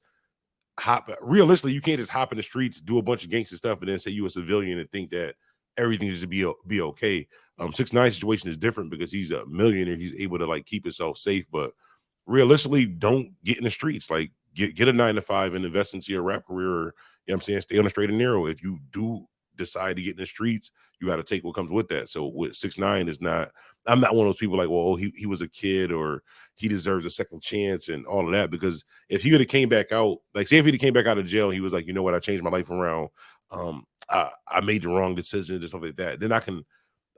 hop. Realistically, you can't just hop in the streets, do a bunch of gangster stuff, and then say you a civilian and think that everything is to be okay. 6ix9ine situation is different because he's a millionaire. He's able to like keep himself safe, but realistically, don't get in the streets. Like, get a 9 to 5 and invest into your rap career. Or, you know what I'm saying? Stay on the straight and narrow. If you do decide to get in the streets, you got to take what comes with that. So with 6ix9ine is not, I'm not one of those people like, well, oh, he was a kid or he deserves a second chance and all of that. Because if he would have came back out, like say if he came back out of jail, he was like, you know what, I changed my life around. I made the wrong decision and stuff like that. Then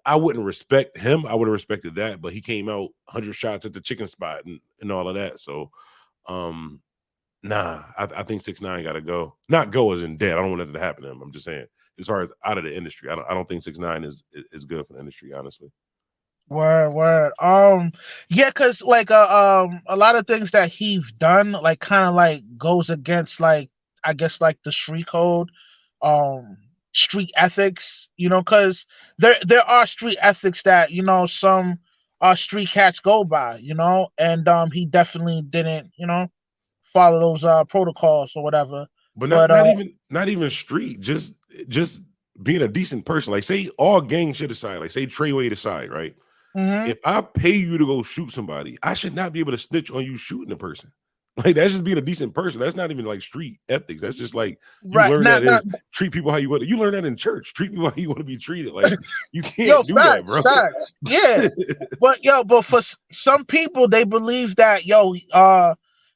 I wouldn't respect him. I would have respected that, but he came out 100 shots at the chicken spot and all of that. So, nah, I think 6ix9ine got to go. Not go as in dead. I don't want nothing to happen to him. I'm just saying, as far as out of the industry, I don't think 6ix9ine is good for the industry, honestly. Word, word. Yeah, cause like a lot of things that he's done like kind of like goes against like I guess like the street code, um, street ethics. Cause there are street ethics that some street cats go by. And he definitely didn't follow those protocols or whatever. But not But not even street. Just being a decent person. Like say all gang shit aside. Like say Treyway aside, right? mhm. If I pay you to go shoot somebody, I should not be able to snitch on you shooting a person. Like that's just being a decent person. That's not even like street ethics. That's just like you Right, learn not that not is treat people how you want. You learn that in church. Treat people how you want to be treated. Like you Yo, can't do that, facts, bro. facts. Yeah. But for some people, they believe that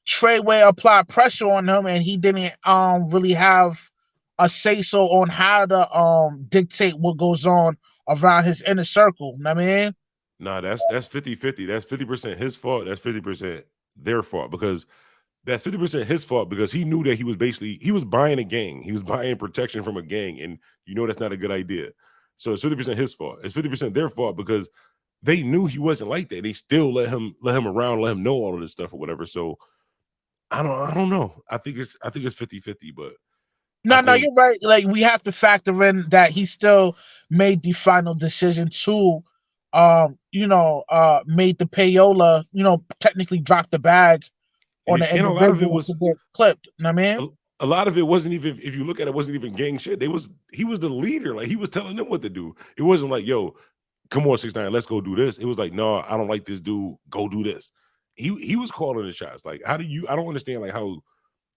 Treyway applied pressure on him, and he didn't really have a say so on how to dictate what goes on around his inner circle. Know what I mean? Nah, that's 50-50. That's 50% his fault. That's 50% their fault because that's 50% his fault because he knew that he was buying a gang. He was buying protection from a gang, and you know that's not a good idea. So it's 50% his fault. It's 50% their fault because they knew he wasn't like that. They still let him around, let him know all of this stuff or whatever. So I don't know. I think it's 50-50, but I No, no, think you're right. Like we have to factor in that he still made the final decision to, made the payola, technically drop the bag on the and a lot of it individual to was get clipped. Know what I mean? a, a lot of it wasn't even, if you look at it, wasn't even gang shit. He was the leader. Like he was telling them what to do. It wasn't like, yo, come on, 6ix9ine, let's go do this. It was like, no, I don't like this dude. Go do this. He was calling the shots. Like, how do you? I don't understand like how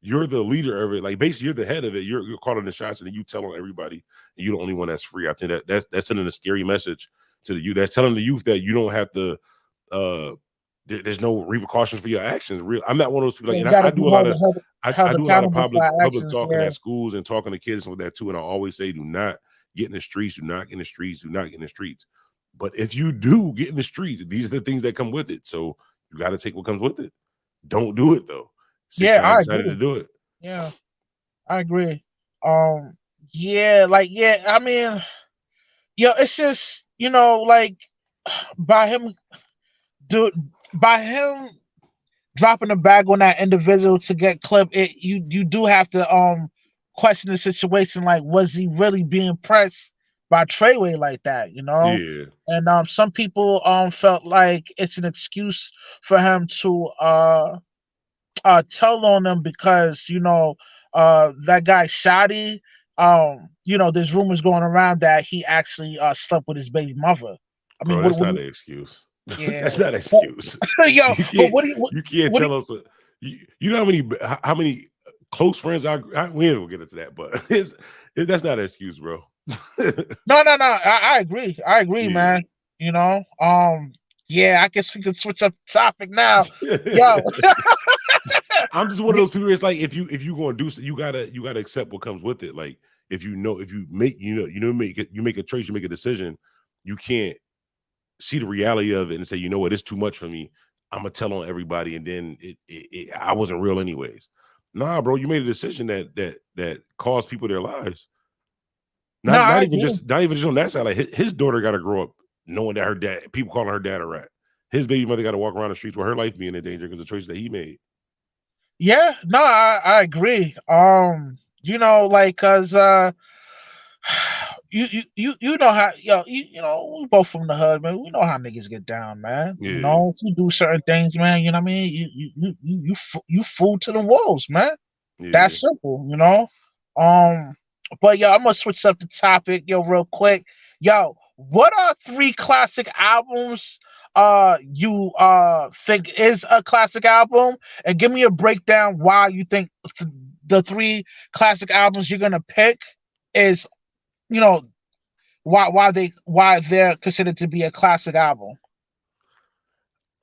you're the leader of it. Like, basically, you're the head of it. You're calling the shots, and then you telling everybody, and you're the only one that's free. I think that's sending a scary message to the youth. That's telling the youth that you don't have to. Uh, there's no repercussions for your actions. Real, I'm not one of those people. Yeah, Like, you and got to I be do a lot of held I do a lot of accountable for our public actions. talking Yeah, at schools and talking to kids and with that too. And I always say, do not get in the streets. Do not get in the streets. Do not get in the streets. But if you do get in the streets, these are the things that come with it. So you got to take what comes with it. Don't do it though. Six yeah, nine I decided to agree. do it. Yeah, I agree. Yeah, like yeah, I mean, yeah, it's just like by him do by him dropping the bag on that individual to get clipped, you do have to question the situation. Like, was he really being pressed by Treyway like that? Yeah. And some people felt like it's an excuse for him to tell on them because that guy Shotty. There's rumors going around that he actually slept with his baby mother. I mean, Bro, what? that's What? not Do an excuse. yeah. That's not an excuse. Yo, You but can't what? you can't What? tell us you know how many close friends we ain't gonna get into that, but that's not an excuse, bro. No, no, no. I agree. I agree, Yeah. man. You know, yeah. I guess we could switch up the topic now. Yo, I'm just one of those people. It's like if you gonna do so, you gotta accept what comes with it. Like if you make you make a choice, you make a decision, you can't see the reality of it and say, you know what, it's too much for me. I'm gonna tell on everybody, and then I wasn't real anyways. Nah, bro, you made a decision that caused people their lives. no, I Not even agree. just not even just on that side. Like his daughter got to grow up. knowing that her dad, people calling her dad a rat. His baby mother got to walk around the streets with her life being in danger because of the choices that he made. Yeah, no, I agree. Like, cause you know how we both from the hood, man. We know how niggas get down, man. Yeah, If you do certain things, man, you know what I mean. You fool to the wolves, man. yeah. That's simple. Um, but yo, I'm gonna switch up the topic, yo, real quick. Yo, what are three classic albums you think is a classic album? And give me a breakdown why you think the three classic albums you're gonna pick is, you know, why they're considered to be a classic album.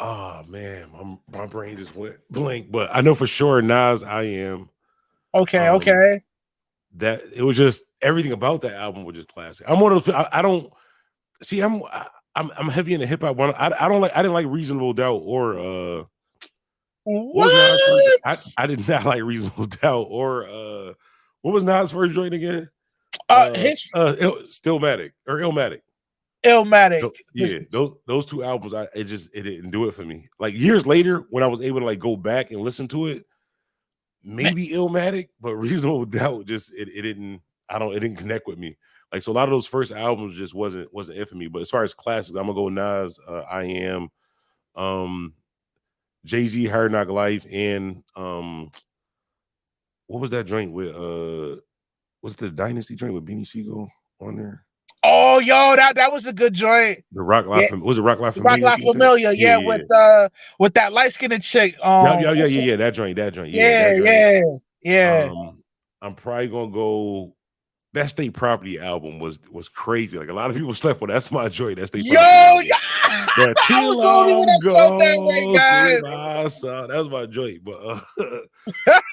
Oh man, my brain just went blank. But I know for sure Nas, I am. Okay, Um, okay. that it was just everything about that album was just classic. I'm one of those. I don't see. I'm heavy into hip hop. I don't like. I didn't like Reasonable Doubt or what was Nas first? What? I did not like Reasonable Doubt or what was Nas first joint again? His Stillmatic or Illmatic. Illmatic. Yeah, those two albums, it didn't do it for me. Like years later, when I was able to like go back and listen to it, maybe Illmatic, but Reasonable Doubt it didn't. It didn't connect with me. Like so, a lot of those first albums just wasn't it for me. But as far as classics, I'm gonna go Nas, I Am, Jay-Z, Hard Knock Life, and what was that joint with was it the Dynasty joint with Beanie Siegel on there? Oh, yo, that was a good joint. The Rock Yeah, Life was it Rock Life Rock Familiar or La something like that? Familia. Yeah, Yeah, yeah. with that light skinned chick. Yeah. That joint. Yeah, Yeah, that joint. yeah, yeah. I'm probably gonna go. That State Property album was crazy. Like a lot of people slept with. That's my joint. That State Yo, Property album. yeah. That I was till the only one I'm that felt that way, gone, see guys. my son. That was my joint. But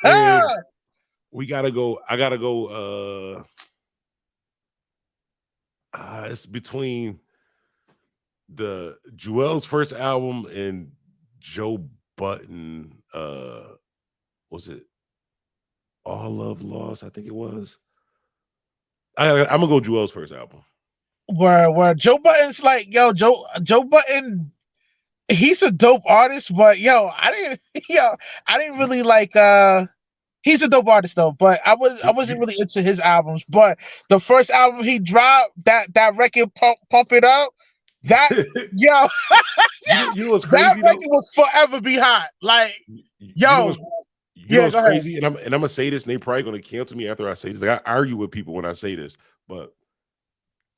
and we gotta go. I gotta go. It's between the Joel's first album and Joe Button. Was it All Love Lost? I think it was. I'm gonna go Joel's first album. Where Joe Button's like, yo, Joe Button, he's a dope artist, but I didn't really like he's a dope artist though, but I wasn't You, really into his albums. But the first album he dropped, that record pump it up, that yo, yeah, you know what's that crazy record though? will forever be hot. Like, You know yo, what's yeah, go ahead. crazy, and I'm gonna say this, and they probably gonna cancel me after I say this. Like I argue with people when I say this, but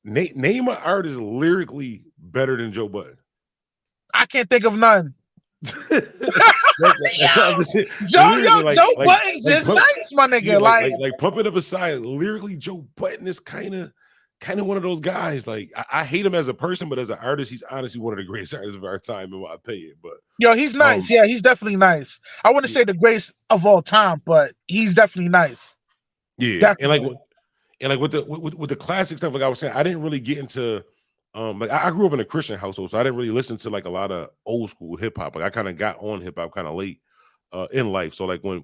name an artist lyrically better than Joe Button. I can't think of none. That's what I'm just saying. Yo, Lyrically, Joe Button's is nice, my yeah, nigga. Like, like pump it up aside. Lyrically, Joe Button is kind of one of those guys. Like I hate him as a person, but as an artist, he's honestly one of the greatest artists of our time, in my opinion. But yo, he's nice. um, Yeah, he's definitely nice. I wouldn't yeah, say the greatest of all time, but he's definitely nice. yeah. Definitely. And like with the classic stuff, like I was saying, I didn't really get into like I grew up in a Christian household, so I didn't really listen to like a lot of old school hip hop. Like I kind of got on hip hop kind of late in life. So like when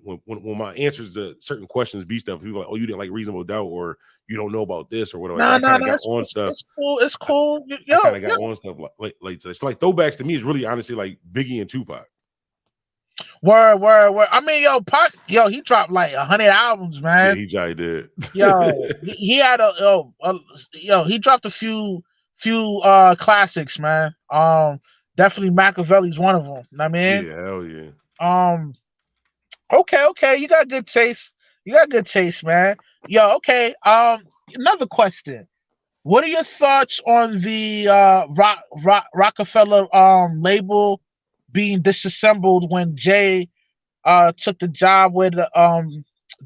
my answers to certain questions be stuff, people are like, oh, you didn't like Reasonable Doubt, or you don't know about this or whatever. Like Nah, I nah, kind of nah. got on stuff. It's cool. It's I, cool. I Yo, kind of yo. got on stuff like so. It's like throwbacks to me is really honestly like Biggie and Tupac. Word. I mean, yo, Pac, yo, he dropped like 100 albums, Yeah, man. he jolly did. Yo, he had he dropped a few classics, man. Definitely Machiavelli's one of them. Know what I mean, Yeah, hell yeah. um, okay, you got good taste. You got good taste, man. Yo, okay. Another question. What are your thoughts on the Rockefeller label being disassembled when Jay took the job with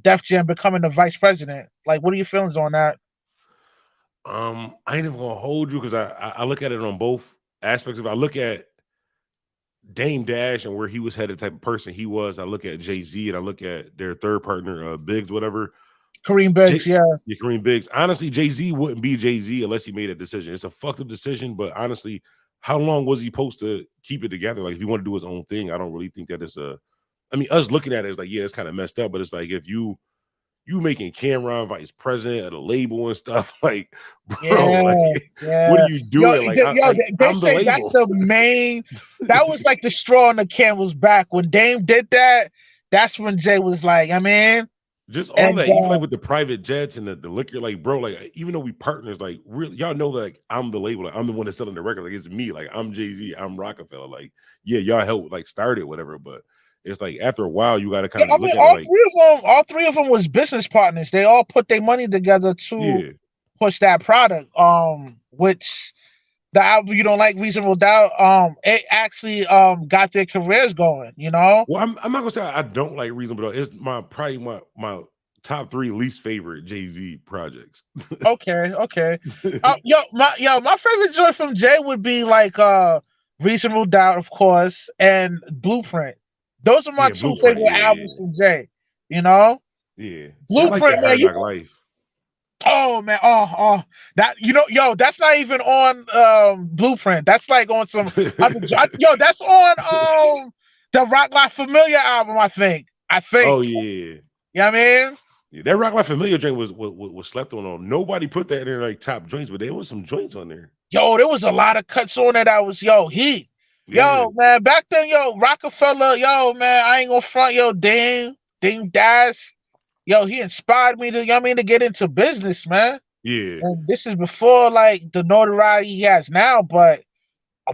Def Jam becoming the vice president? Like, what are your feelings on that? I ain't even gonna hold you because I look at it on both aspects of it. I look at Dame Dash and where he was headed, type of person he was. I look at Jay-Z and I look at their third partner, Biggs, whatever. Kareem Biggs, yeah. Kareem Biggs. Honestly, Jay-Z wouldn't be Jay-Z unless he made a decision. It's a fucked up decision, but honestly, how long was he supposed to keep it together? Like, if he want to do his own thing, I don't really think that it's I mean, us looking at it is like, yeah, it's kind of messed up, but it's like if you you making Cameron vice president of the label and stuff. Like, bro, Yeah, like, what are yeah. you Yo, doing? Like, they I'm the say that's label. the main. That was like the straw on the camel's back when Dame did that. That's when Jay was like, I mean, Just all and that, even like with the private jets and the liquor, like, bro, like, even though we partners, like, really, y'all know that, like, I'm the label, like, I'm the one that's selling the record, like, it's me, like, I'm Jay-Z, I'm Rockefeller, like, yeah, y'all helped, like, start it, whatever, but it's like after a while, you got to kind yeah, of I just mean, look at it, like, all three of them was business partners. They all put their money together to yeah. push that product. Which the album you don't like, Reasonable Doubt, it actually got their careers going. You know. Well, I'm not gonna say I don't like Reasonable Doubt. It's probably my top 3 least favorite Jay-Z projects. Okay, okay. My favorite joint from Jay would be like Reasonable Doubt, of course, and Blueprint. Those are my Yeah, two Blueprint, favorite yeah, albums from Jay. You know, yeah. See, I like Blueprint, that man. Hard Knock Life. Oh man, that that's not even on Blueprint. That's like on some other. That's on the Rock La Familia album. I think. Oh yeah. You know what I mean? Yeah, that Rock Like Familiar joint was slept on. Nobody put that in their like top joints, but there was some joints on there. Yo, there was a lot of cuts on it that was heat. Yeah, Yo, man, back then, Rockefeller, yo, man, I ain't gonna front, Dame Dash, he inspired me to, to get into business, man. yeah. And this is before like the notoriety he has now, but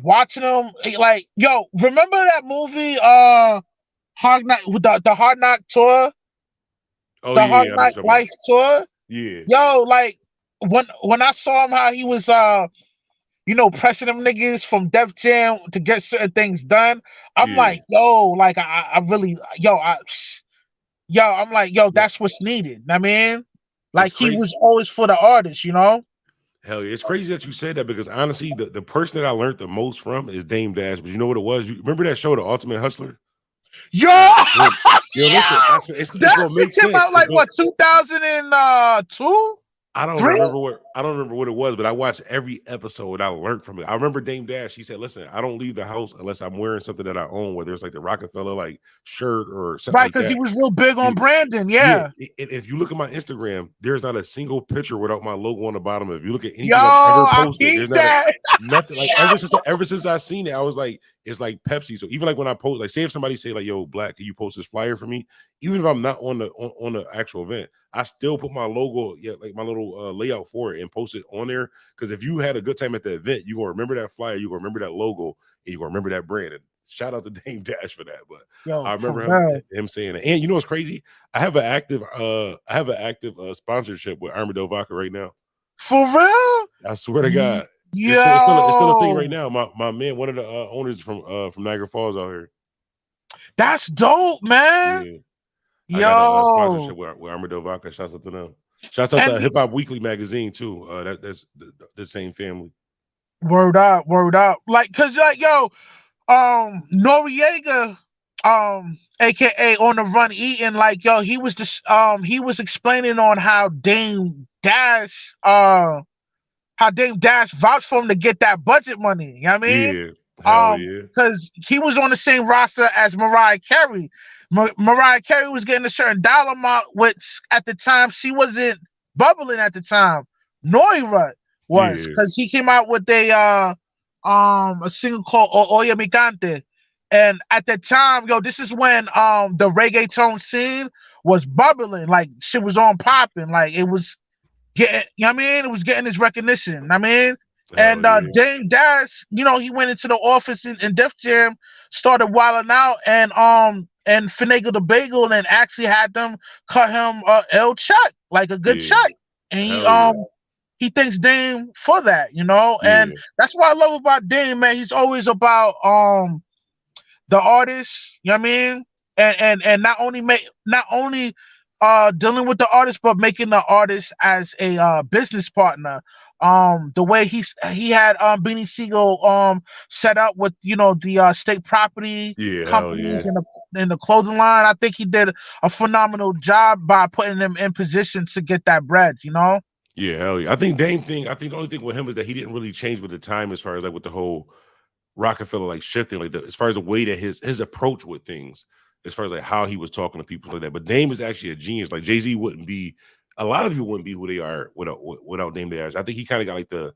watching him, like, remember that movie, Hard Knock, with the Hard Knock tour, Oh the yeah, Hard yeah, I know what Knock you're talking about. Life tour? Yeah, Like when I saw him, how he was, pressing them niggas from Def Jam to get certain things done. I'm yeah. like, like I really, I'm like, No, that's what's needed. I mean, it's like he crazy. was always for the artist. Hell yeah, it's crazy that you said that because honestly, the person that I learned the most from is Dame Dash. But you know what it was? You remember that show, The Ultimate Hustler? Yo, Well, yo, listen, yeah, it's that gonna shit make came sense. out like what 2002, three? I don't remember what it was, but I watched every episode. I learned from it. I remember Dame Dash. He said, "Listen, I don't leave the house unless I'm wearing something that I own, whether it's like the Rockefeller like shirt or something Right, like because he that." was real big on Yeah, branding. yeah. Yeah, If you look at my Instagram, there's not a single picture without my logo on the bottom. If you look at yo, anything I've ever I posted, peeped there's not a that. nothing like Yo, ever since I seen it, I was like, it's like Pepsi. So even like when I post, like say if somebody say like, "Yo, Black, can you post this flyer for me?" Even if I'm not on the actual event, I still put my logo, yeah, like my little layout for it and post it on there. Because if you had a good time at the event, you gonna remember that flyer, you gonna remember that logo, and you gonna remember that brand. And shout out to Dame Dash for that. But yo, I for remember real. him saying it. And you know what's crazy? I have an active sponsorship with Armadillo Vodka right now. For real? I swear to Yo, God. It's still a thing right now. My man, one of the owners from Niagara Falls out here. that's dope, man. Yeah. I got a Yo, sponsorship with Armadillo Vodka. Shouts out to them. Shouts out to and Hip Hop Weekly magazine too. That's the same family. word up. Like, cause like, Noriega, aka on the run eating, like, he was explaining on how Dame Dash vouched for him to get that budget money. You know what I mean? Yeah. Hell yeah. Because he was on the same roster as Mariah Carey. Mariah Carey was getting a certain dollar amount, which at the time she wasn't bubbling at the time. Noira was, Yeah. because he came out with a single called Oye Mi Cante. And at the time, this is when the reggaeton scene was bubbling, like shit was on popping, like it was getting, it was getting his recognition. Hell And yeah. Dame Dash, he went into the office in Def Jam, started wilding out, and finagled the bagel, and actually had them cut him a L check, like a good Yeah. check. And Hell yeah. he thanks Dame for that. And Yeah. that's what I love about Dame, man. He's always about the artist, and not only dealing with the artist, but making the artist as a business partner. The way he had Beanie Siegel set up with the state property Yeah. Hell yeah. companies in the clothing line. I think he did a phenomenal job by putting them in position to get that bread. Yeah, hell yeah. I think Dame thing, I think the only thing with him is that he didn't really change with the time as far as like with the whole Rockefeller like shifting, like as far as the way that his approach with things as far as like how he was talking to people like that. But Dame is actually a genius. Like Jay-Z wouldn't be, a lot of people wouldn't be who they are without Dame Dash. I think he kind of got like the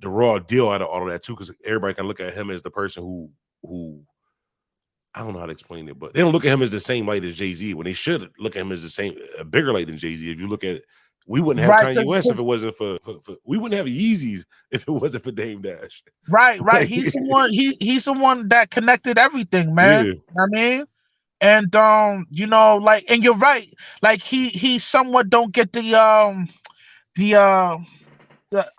raw deal out of all of that too, because everybody can look at him as the person who I don't know how to explain it, but they don't look at him as the same light as Jay-Z when they should look at him as the same, a bigger light than Jay-Z. If you look at, we wouldn't have Right, Kanye West if it wasn't for we wouldn't have Yeezys if it wasn't for Dame Dash. right. Like, He's the one that connected everything, man. yeah, I mean, and like, and you're right. Like he somewhat don't get the I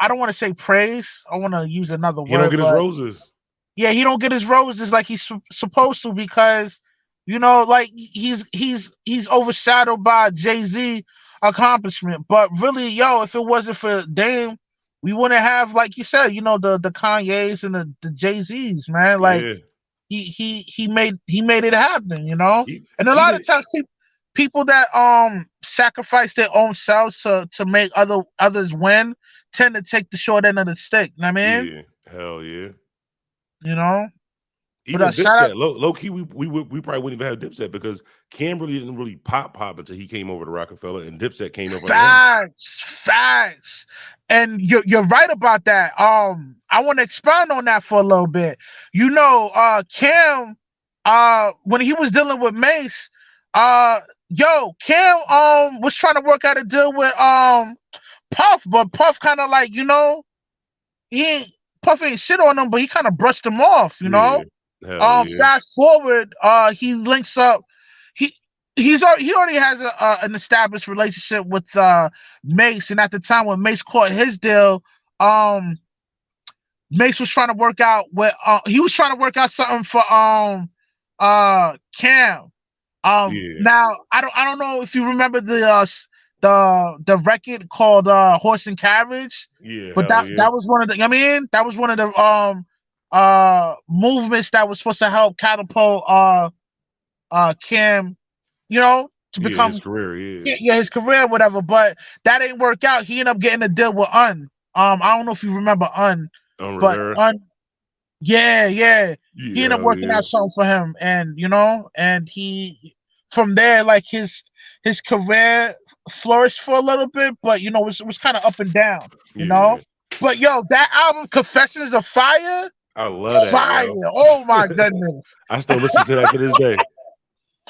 don't want to say praise. I want to use another he don't word, get his but roses. yeah, he don't get his roses like he's supposed to, because like he's overshadowed by Jay-Z accomplishment. But really, if it wasn't for Dame, we wouldn't have, like you said, the Kanyes and the Jay-Z's, man. Like Yeah, he made it happen, and a lot even of times people that sacrifice their own selves to make others win tend to take the short end of the stick. You know what I mean? yeah, hell yeah. You know? But Even shout out Dipset, low key, we probably wouldn't even have Dipset because Cam really didn't really pop until he came over to Rockefeller, and Dipset came up under him. facts. And you're right about that. I want to expound on that for a little bit. Cam, when he was dealing with Mace, Cam was trying to work out a deal with Puff, but Puff kind of like, he ain't Puff ain't shit on him, but he kind of brushed him off. Yeah, hell yeah, Fast forward, he links up. He he already has an established relationship with Mace, and at the time when Mace caught his deal, Mace was trying to work out he was trying to work out something for Cam. yeah, Now I don't know if you remember the record called Horse and Carriage, yeah, but hell yeah, that was one of the, that was one of the movements that was supposed to help catapult Cam, to yeah. become, His career, yeah, yeah, his career, whatever. But that ain't work out. He ended up getting a deal with I don't know if you remember but Rivera, yeah, yeah. He yeah, ended up hell working yeah, out something for him, and he from there, like, his career flourished for a little bit, but it was kind of up and down, you know. yeah. But that album Confessions of Fire, I love that, fire! yo. Oh my goodness. I still listen to that to this day.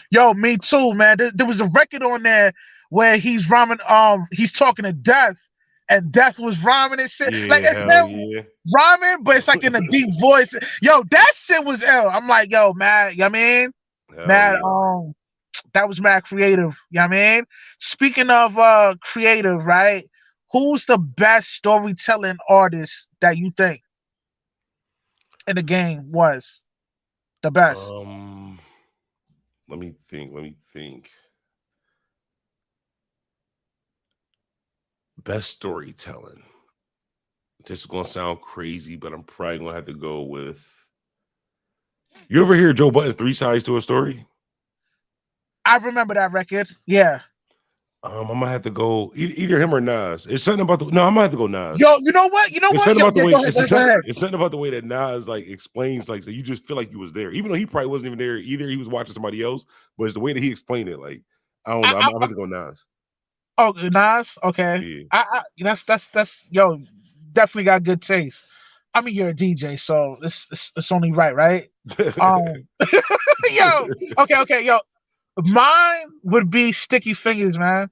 Yo, me too, man. There was a record on there where he's rhyming, he's talking to Death, and Death was rhyming and shit. Like, Yeah, it's hell him yeah, rhyming, but it's like in a deep voice. Yo, that shit was ill. I'm like, yo, man, hell mad, yeah. that was mad creative. Speaking of creative, right? Who's the best storytelling artist that you think in the game was the best? Um, let me think. Let me think. Best storytelling. This is gonna sound crazy, but I'm probably gonna have to go with. You ever hear Joe Budden's Three Sides to a Story? I remember that record. Yeah. I'm gonna have to go either him or Nas. It's something about the no. I'm gonna have to go Nas. Yo, you know what? It's something Yo, about the yeah, way go ahead, go ahead. it's something about the way that Nas like explains, like, so you just feel like you was there, even though he probably wasn't even there either. He was watching somebody else, but it's the way that he explained it. Like, I don't know. I'm I, gonna have to go Nas. oh, Nas. Okay. Yeah. That's yo, definitely got good taste. I mean, you're a DJ, so it's only right, right? Um, yo, okay, yo. Mine would be Sticky Fingers, man.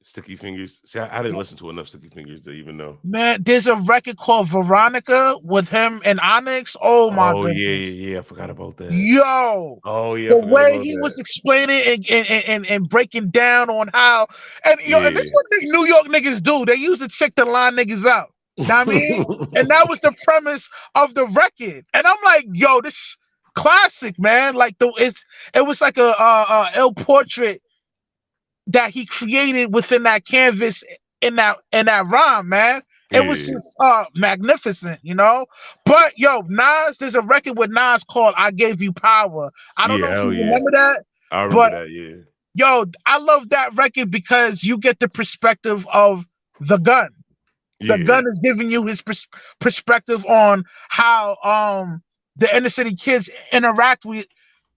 Sticky Fingers. See, I didn't listen to enough Sticky Fingers to even know. Man, there's a record called Veronica with him and Onyx. Oh my Oh yeah, goodness. yeah, yeah. I forgot about that. Yo, Oh yeah, I the forgot way about he that. was explaining and breaking down on how, and this is Yeah. what New York niggas do. They use a chick to line niggas out. Know what I mean? And that was the premise of the record. And I'm like, yo, this classic, man. Like, it was like a ill portrait that he created within that canvas, in that rhyme, man. It was Yeah, just magnificent. But yo, Nas, there's a record with Nas called "I Gave You Power." I don't yeah, know if hell you yeah. remember that, I remember but that. Yeah, yo, I love that record because you get the perspective of the gun. The yeah, gun is giving you his perspective on how the inner city kids interact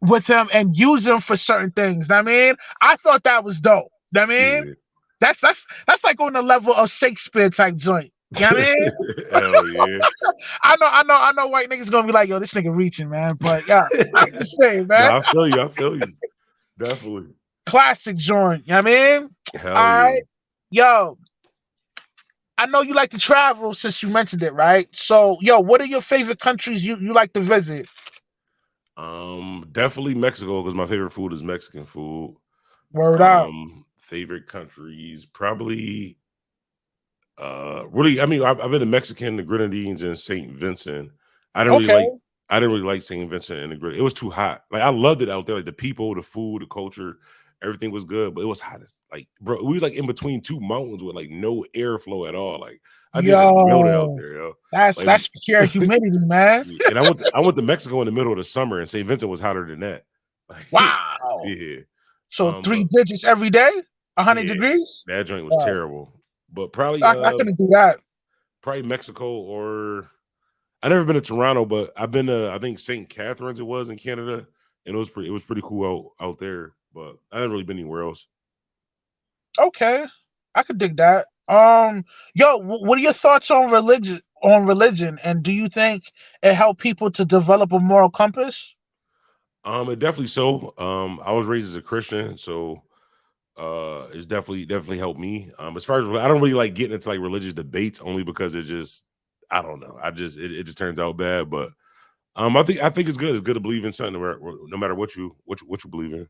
with him and use him for certain things. I mean, I thought that was dope. I mean, Yeah. that's like on the level of Shakespeare type joint. You know what I mean? Hell yeah. I know white niggas gonna be like, yo, this nigga reaching, man. But yeah, I'm just saying, No, man. I feel you. I feel you. Definitely. Classic joint. You know what I mean? Hell All yeah. right. Yo, I know you like to travel since you mentioned it, right? So, yo, what are your favorite countries you like to visit? Definitely Mexico because my favorite food is Mexican food. Word out. Favorite countries probably really, I mean, I've been to Mexican, the Grenadines, and Saint Vincent. I didn't really Okay. like. I didn't really like Saint Vincent and the Grenadines. It was too hot. Like I loved it out there, like the people, the food, the culture, everything was good, but it was hot as like, bro. We were like in between two mountains with like no airflow at all. Like I think I melted out Yo, there, yo. that's Like, that's pure humidity, man. yeah, and I went to Mexico in the middle of the summer, and Saint Vincent was hotter than that. Like, Wow. yeah, So three but digits every day, 100 yeah, degrees. that joint was Wow. terrible. But probably I couldn't do that. probably Mexico or I never been to Toronto, but I've been to I think St. Catharines it was in Canada, and it was pretty cool out there. But I haven't really been anywhere else. Okay, I could dig that. Yo, what are your thoughts on religion? And do you think it helped people to develop a moral compass? It definitely so. I was raised as a Christian, so it's definitely helped me. As far as I don't really like getting into like religious debates only because it just I don't know. It just turns out bad. But I think it's good. It's good to believe in something no matter what you believe in.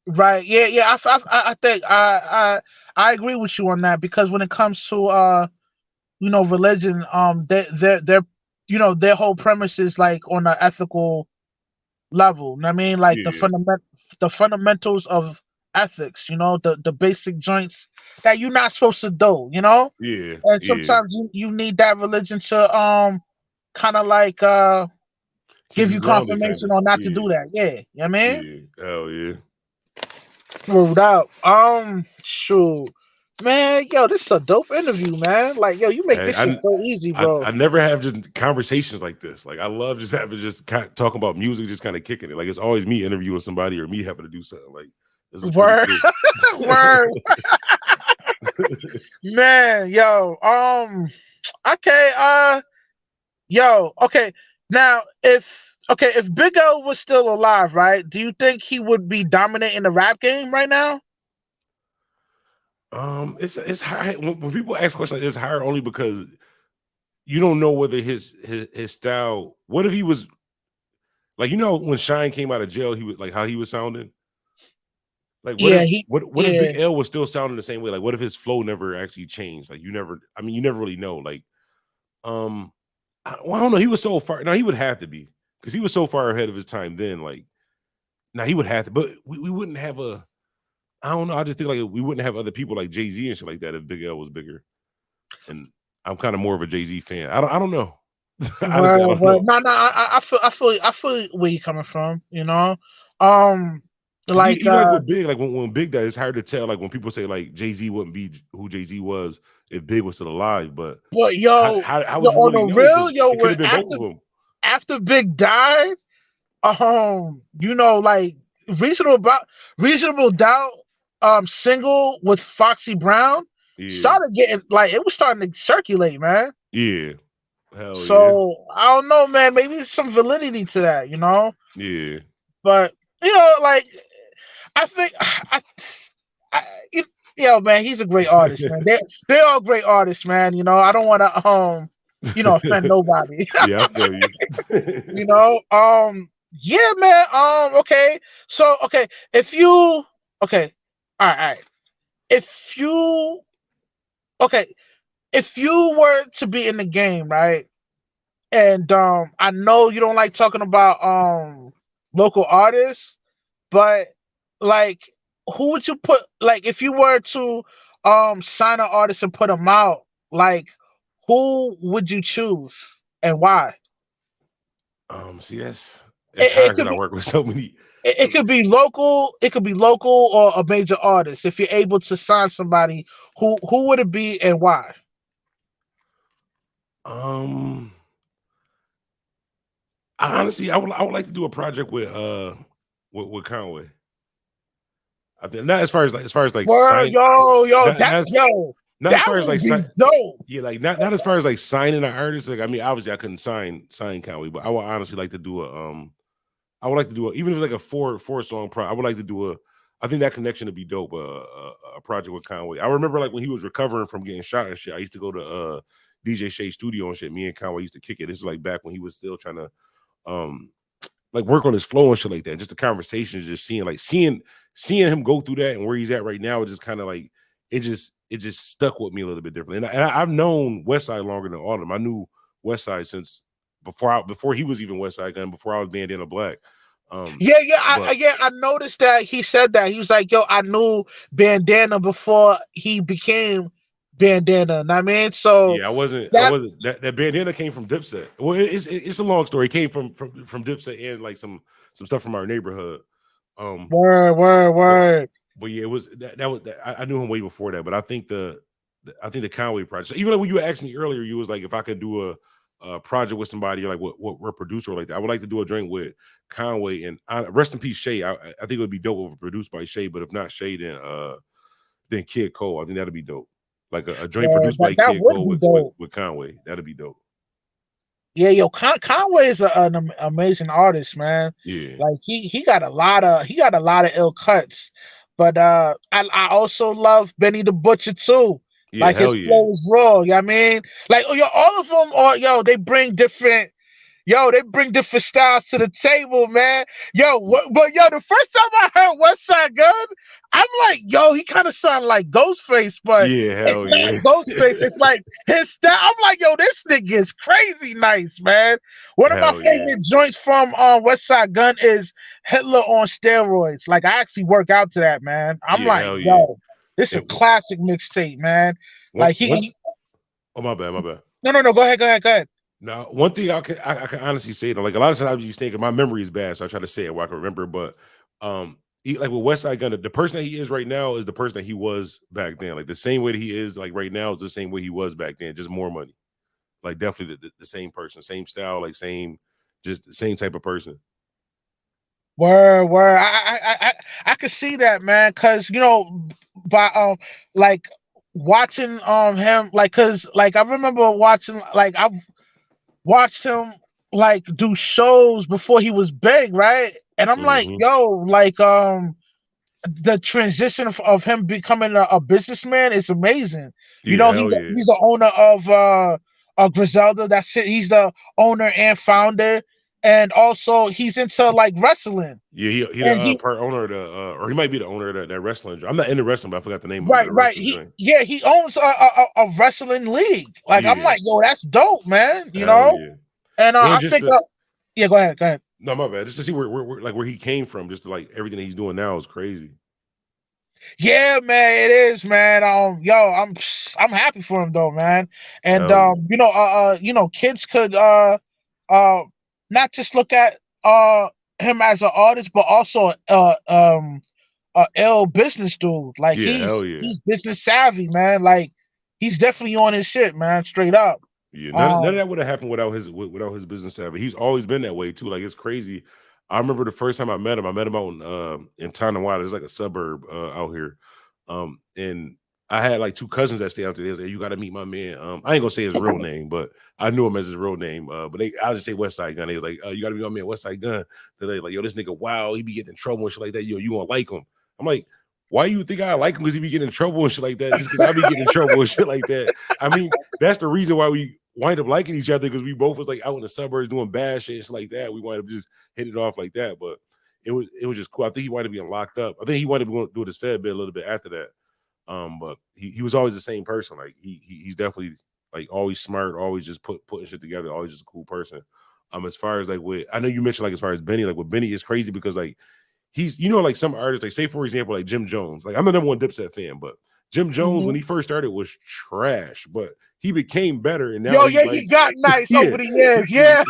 Right. Yeah. Yeah. I think I agree with you on that because when it comes to religion, their their whole premise is like on an ethical level. You know what I mean, like Yeah, the fundamentals of ethics. The basic joints that you're not supposed to do. yeah, And yeah. sometimes you need that religion to kind of like Keep give you you grounded, kind confirmation of. on not to Yeah, do that. Yeah. You know what I mean? yeah. Hell yeah. Word out. Shoot. Man, yo, this is a dope interview, man. Like, yo, you make Hey, this shit so easy, bro. I never have just conversations like this. Like I love just having just talking about music, just kind of kicking it. Like it's always me interviewing somebody or me having to do something. Like this is pretty Word, cool. word, man, yo. Okay, okay. Now, if Big L was still alive, right? Do you think he would be dominating the rap game right now? It's hard when people ask questions like this. It's hard only because you don't know whether his style. What if he was like when Shine came out of jail, he was like how he was sounding. Like what Yeah, if what if yeah. Big L was still sounding the same way? Like what if his flow never actually changed? Like you never really know. Like um I don't know. He was so far. Now he would have to be because he was so far ahead of his time then. Like now he would have to, but we wouldn't have a. I don't know. I just think like we wouldn't have other people like Jay Z and shit like that if Big L was bigger. And I'm kind of more of a Jay Z fan. I don't know. Honestly, I Well, don't know. no, no. I feel where you're coming from. Because Like, even like with Big, like when Big died, it's hard to tell. Like when people say like Jay Z wouldn't be who Jay Z was if Big was still alive. But but how yo, would you on really the know? real, Because yo, it could when have been both of them. after Big died, like reasonable doubt, single with Foxy Brown Yeah, started getting like it was starting to circulate, man. yeah, hell yeah, So I don't know, man. Maybe there's some validity to that. yeah. But like I think I it, yo, man, he's a great artist, man. They're all great artists, man. I don't want to offend nobody. Yeah, I feel you. Yeah, man. Okay. So, okay, if you, okay, all right. If you, okay, if you were to be in the game, right? And I know you don't like talking about local artists, but like, who would you put? Like, if you were to sign an artist and put them out, like, who would you choose and why? See, that's It, hard it because could I be work with so many. it could be local. It could be local or a major artist. If you're able to sign somebody, who would it be and why? Um, I honestly, I would like to do a project with with Conway. I think not as far as Word, sign, not not as, not as that far as would like be sign. dope. Yeah, like not as far as like signing an artist. Like I mean, obviously I couldn't sign Conway, but I would honestly like to do I would like to do even if it's like a four song pro. I would like to do a. I think that connection would be dope. A project with Conway. I remember like when he was recovering from getting shot and shit. I used to go to DJ Shea studio and shit. Me and Conway used to kick it. This is like back when he was still trying to um like work on his flow and shit like that. Just the conversations, just seeing him go through that and where he's at right now. It just kind of like it just stuck with me a little bit differently. I've known Westside longer than all of them. I knew Westside since before he was even Westside Gun, before I was Bandana Black. Yeah, yeah, But I noticed that he said that. He was like, "Yo, I knew Bandana before he became Bandana." And I mean, so yeah, I that wasn't that bandana came from Dipset. Well, it's a long story. It came from Dipset and like some stuff from our neighborhood. Um, word, word, but word. but yeah, it was I knew him way before that. But I think the Conway project. So even like when you asked me earlier, you was like if I could do a project with somebody or like what producer like that. I would like to do a joint with Conway and rest in peace Shay. I think it would be dope if it produced by Shay, but if not Shay, then Kid Cole. I think that'd be dope. Like a joint Word. produced by That Kid would Cole be dope. with Conway. That'd be dope. Yeah, yo, Conway is amazing artist, man. Yeah. Like he got a lot of ill cuts, but I also love Benny the Butcher too. Yeah, Like his hell yeah. flow is raw. You know what I mean? Like yo, all of them are yo. They bring different. Yo, they bring different styles to the table, man. Yo, but yo, the first time I heard West Side Gun, I'm like, yo, he kind of sound like Ghostface, but Yeah, it's hell not yeah. Ghostface. It's like his style. I'm like, yo, this nigga is crazy nice, man. One of my Hell yeah. favorite joints from West Side Gun is Hitler on steroids. Like I actually work out to that, man. I'm Yeah, like, hell yeah. yo, this is a And classic mixtape, man. one Like one oh my bad, my bad. no, no, no, go ahead, go ahead, go ahead. Now, one thing I can honestly say though, like a lot of times you think my memory is bad, so I try to say it where I can remember. But like with West Side Gunna, the person that he is right now is the person that he was back then. Like the same way that he is like right now is the same way he was back then, just more money. Like definitely the same person, same style, like just the same type of person. Word, word. I could see that, man. Cause you know, by like watching him, like, cause like I remember watching, like I've watched him like do shows before he was big, right? And I'm like, Hmm. yo, like the transition of him becoming a businessman is amazing. You Yeah, know, hell yeah. he's the owner of Griselda. That's it. He's the owner and founder, and also he's into like wrestling. Yeah, he the And he part owner of the or he might be the owner of that wrestling joint. I'm not into wrestling, but I forgot the name of it, but right, the right. wrestling He joint. yeah, he owns a wrestling league. Like I'm Yeah, like, yo, that's dope, man. You hell know, yeah. and And I just think to yeah, go ahead, go ahead. no, my bad. Just to see where he came from, just to, like everything that he's doing now is crazy. Yeah, man, it is, man. Yo, I'm happy for him though, man. And Hell yeah. kids could uh not just look at him as an artist, but also a ill business dude. Like Yeah, hell yeah. he's business savvy, man. Like he's definitely on his shit, man. Straight up. Yeah, none of Um, that would have happened without his business savvy. He's always been that way too. Like it's crazy. I remember the first time I met him out in Tonawanda. It's like a suburb out here. And I had like two cousins that stayed out there. They was like, "You got to meet my man." I ain't gonna say his real name, but I knew him as his real name. But I'll just say West Side Gun. They was like, "You got to meet my man West Side Gun." They like, "Yo, this nigga, wow, he be getting in trouble and shit like that. Yo, you gonna like him?" I'm like, "Why you think I like him? Because he be getting in trouble and shit like that? Just because I be getting in trouble and shit like that?" I mean, that's the reason why we wind up liking each other, because we both was like out in the suburbs doing bad shit and shit like that. We wind up just hitting it off like that. But it was just cool. I think he wanted to be locked up. I think he wanted to go do his Fed bit a little bit after that. But he was always the same person. Like he's definitely like always smart, always just putting shit together, always just a cool person. As far as like with I know you mentioned like as far as Benny, like with Benny is crazy because like he's like some artists, like say for example, like Jim Jones. Like I'm the number one Dipset fan, but Jim Jones when mhm. he first started was trash, but he became better and now Yo, he's yeah, he like got nice yeah, over the years. Yeah.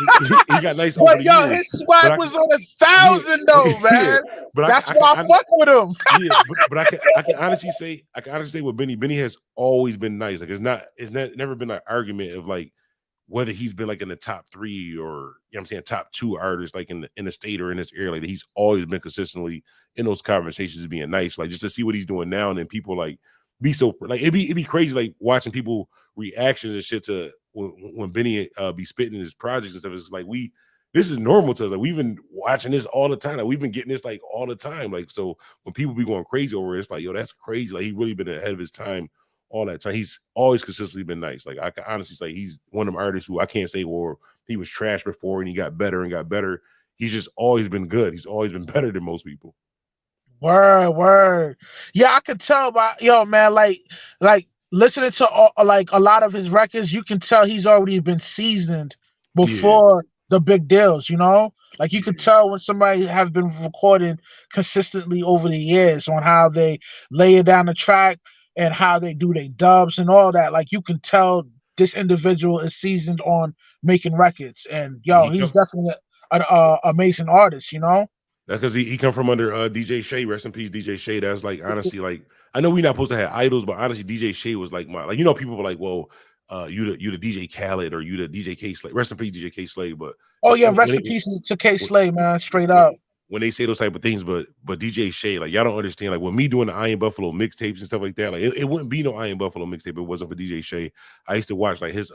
he got nice over But the yo, years. his But swag I was on a yeah, thousand though, yeah, man. but That's why I fuck with him. yeah, but I can honestly say with Benny has always been nice. Like it's not never been an argument of like whether he's been like in the top 3 or, you know what I'm saying, top 2 artists like in the state or in this area, like he's always been consistently in those conversations being nice. Like just to see what he's doing now and then people like be so like it'd be crazy like watching people reactions and shit to when Benny be spitting his projects and stuff. It's like this is normal to us. Like we've been watching this all the time. Like we've been getting this like all the time. Like so when people be going crazy over it, it's like, yo, that's crazy. Like he really been ahead of his time all that time. He's always consistently been nice. Like I can honestly say he's one of them artists who I can't say, well, he was trash before and he got better and got better. He's just always been good. He's always been better than most people. Word, word. Yeah, I could tell by yo, man, like listening to like a lot of his records, you can tell he's already been seasoned Yeah, before the big deals, you know? Like you could yeah. tell when somebody has been recording consistently over the years on how they lay it down the track and how they do their dubs and all that. Like you can tell this individual is seasoned on making records, and yo, He he's come definitely an amazing artist, you know? That's because he come from under DJ Shay. Rest in peace, DJ Shay. That's like honestly, like I know we're not supposed to have idols, but honestly, DJ Shay was like my like people were like, well, you the DJ Khaled or you the DJ K Slade. Rest in peace, DJ K Slade. But Oh yeah, when rest in it, peace to K when, Slay, man. Straight when up. when they say those type of things, but DJ Shay, like y'all don't understand. Like when me doing the Iron Buffalo mixtapes and stuff like that, like it wouldn't be no Iron Buffalo mixtape if it wasn't for DJ Shay. I used to watch like his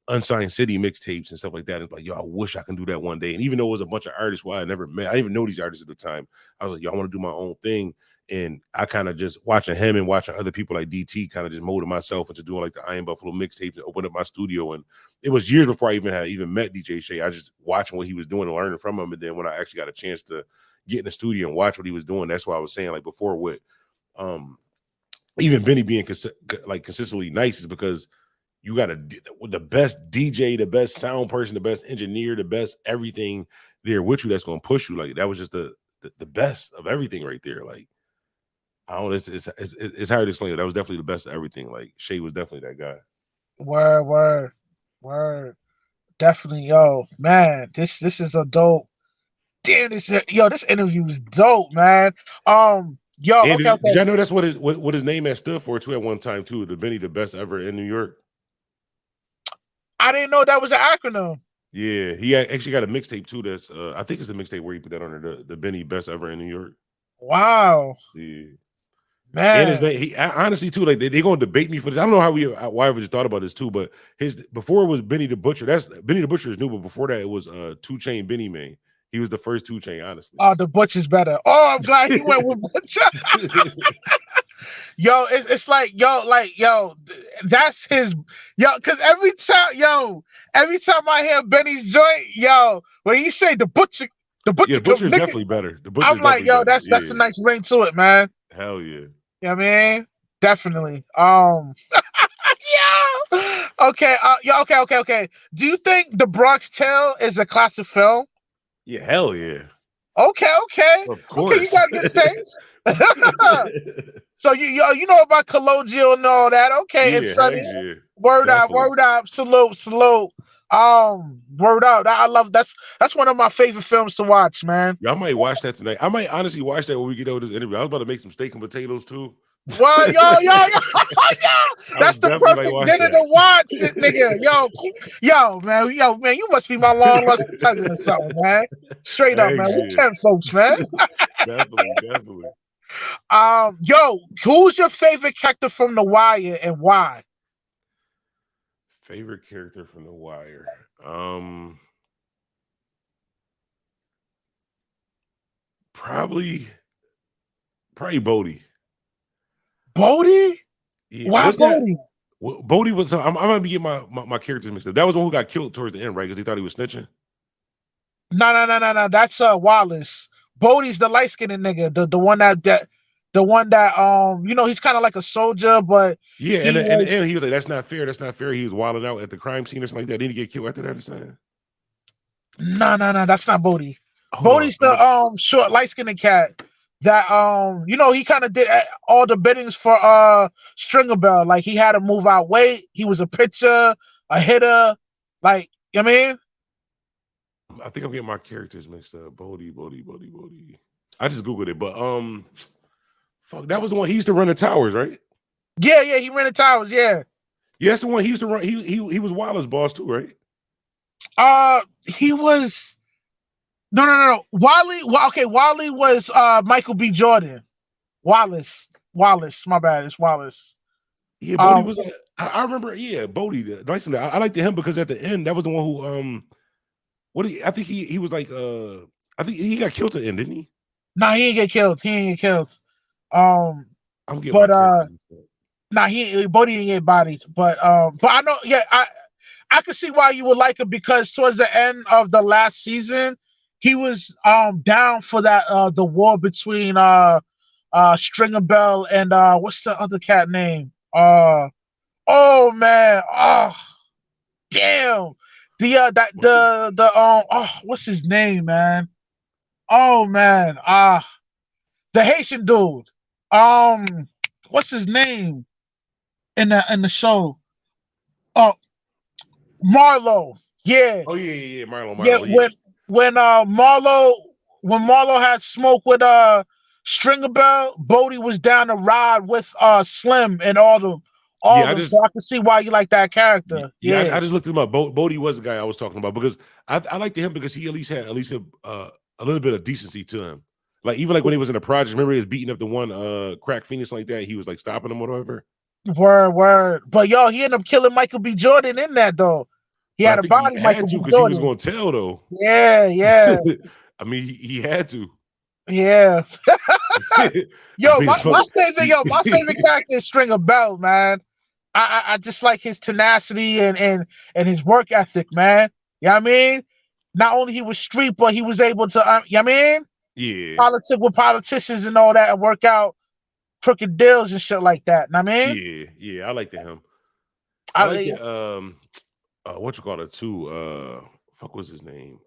Unsigned City mixtapes and stuff like that. It's like, yo, I wish I can do that one day. And even though it was a bunch of artists who I never met, I didn't even know these artists at the time. I was like, yo, I want to do my own thing. And I kind of just watching him and watching other people like DT kind of just molded myself into doing like the Iron Buffalo mixtapes and opened up my studio. And it was years before I even met DJ Shay. I just watching what he was doing and learning from him. And then when I actually got a chance to get in the studio and watch what he was doing, that's why I was saying like before with um even Benny being consistently nice is because you got the best DJ, the best sound person, the best engineer, the best everything there with you that's going to push you. Like that was just the best of everything right there. Like I don't know, it's hard to explain it. That was definitely the best of everything. Like Shay was definitely that guy. Word, word, word. Definitely, yo, man. This is a dope. Damn, this interview is dope, man. Yo, And okay, did okay. y'all know that's what his name had stood for too at one time too? The Benny, the best ever in New York. I didn't know that was an acronym. Yeah, he actually got a mixtape too. That's I think it's a mixtape where he put that on there. The Benny best ever in New York. Wow, Yeah. And his man. name, honestly too, like they gonna debate me for this. I don't know why I ever just thought about this too, but his before it was Benny the Butcher. That's Benny the Butcher is new, but before that it was 2 Chain Benny Man. He was the first 2 Chain, honestly. Oh, the Butcher's better. Oh, I'm glad he went with Butcher. Yo, it's like that's his because every time I hear Benny's joint, yo, when he say the Yeah, butcher the can Butcher is make it, definitely better. The Butcher I'm is like, definitely yo, better. that's a Yeah, nice ring to it, man. hell yeah. You know what I mean? Definitely. Yeah. Okay, yeah, okay. Do you think The Bronx Tale is a classic film? Yeah, hell yeah. Okay. Of Okay, you course. got good taste. So you know about colloquial and all that. Okay, and Yeah, heck Sunny. yeah. Definitely. Word up, salute. Word out. I love that's one of my favorite films to watch, man. Yeah, I might watch that tonight. I might honestly watch that when we get out of this interview. I was about to make some steak and potatoes too. Well, yo, I that's would the definitely like perfect watch dinner to watch, nigga. that. Man, you must be my long lost cousin or something, man. Straight up, Heck man. We yeah. can folks, man. Definitely. Who's your favorite character from The Wire and why? Favorite character from The Wire. Probably Bodie. Bodie? Yeah, Why was that Bodie? Bodie was I might be getting my characters mixed up. That was the one who got killed towards the end, right? Because he thought he was snitching. No. That's Wallace. Bodie's the light skinned nigga, the one that he's kind of like a soldier, but Yeah, and he and was and he was like, "That's not fair. That's not fair." He was wilding out at the crime scene or something like that. Didn't he get killed after that or something? no, that's not Bodie. Hold on, Bodie's the short light skinned cat that he kind of did all the biddings for Stringer Bell. Like he had to move out weight. He was a pitcher, a hitter, like you know what I mean? I think I'm getting my characters mixed up. Bodie. I just googled it, but fuck, that was the one he used to run the towers, right? Yeah, he ran the towers, yeah. Yeah, that's the one he used to run. He was Wilder's boss too, right? He was no. Wally. Okay, Wally was Michael B. Jordan. Wallace. My bad. It's Wallace. Yeah, Bodie Um, was. I remember. Yeah, Bodie. I liked him because at the end, that was the one who What I think he was like. I think he got killed at the end, didn't he? nah, he ain't get killed. He ain't get killed. Um, I'm getting my but characters. nah, Bodie didn't get bodied. But I know. Yeah, I could see why you would like him because towards the end of the last season, he was down for that the war between Stringer Bell and what's the other cat name? Oh man, oh damn. Oh, what's his name, man? Oh man, the Haitian dude. Um, what's his name in the show? Oh, Marlo. Yeah, Oh yeah. yeah. Marlo, yeah. When Marlo had smoke with Stringer Bell, Bodie was down to ride with Slim and all of Yeah, them. So I can see why you like that character. Yeah. I just looked him up. Bodie was the guy I was talking about because I liked him because he at least a little bit of decency to him. Like even like when he was in the project, remember he was beating up the one crack Phoenix like that. He was like stopping him or whatever. Word. But yo, he ended up killing Michael B. Jordan in that though. He But I had a think he body had Michael to B. because he was Jordan. going to tell though. Yeah. I mean, he had to. Yeah. I mean, it's funny. My favorite character is Stringer Bell, man. I just like his tenacity and his work ethic, man. You know what I mean? Not only he was street, but he was able to, you know what I mean? Yeah, Politic with politicians and all that and work out crooked deals and shit like that. Know what I mean? I liked him. I liked I, it. What you call it too? Fuck, was his name?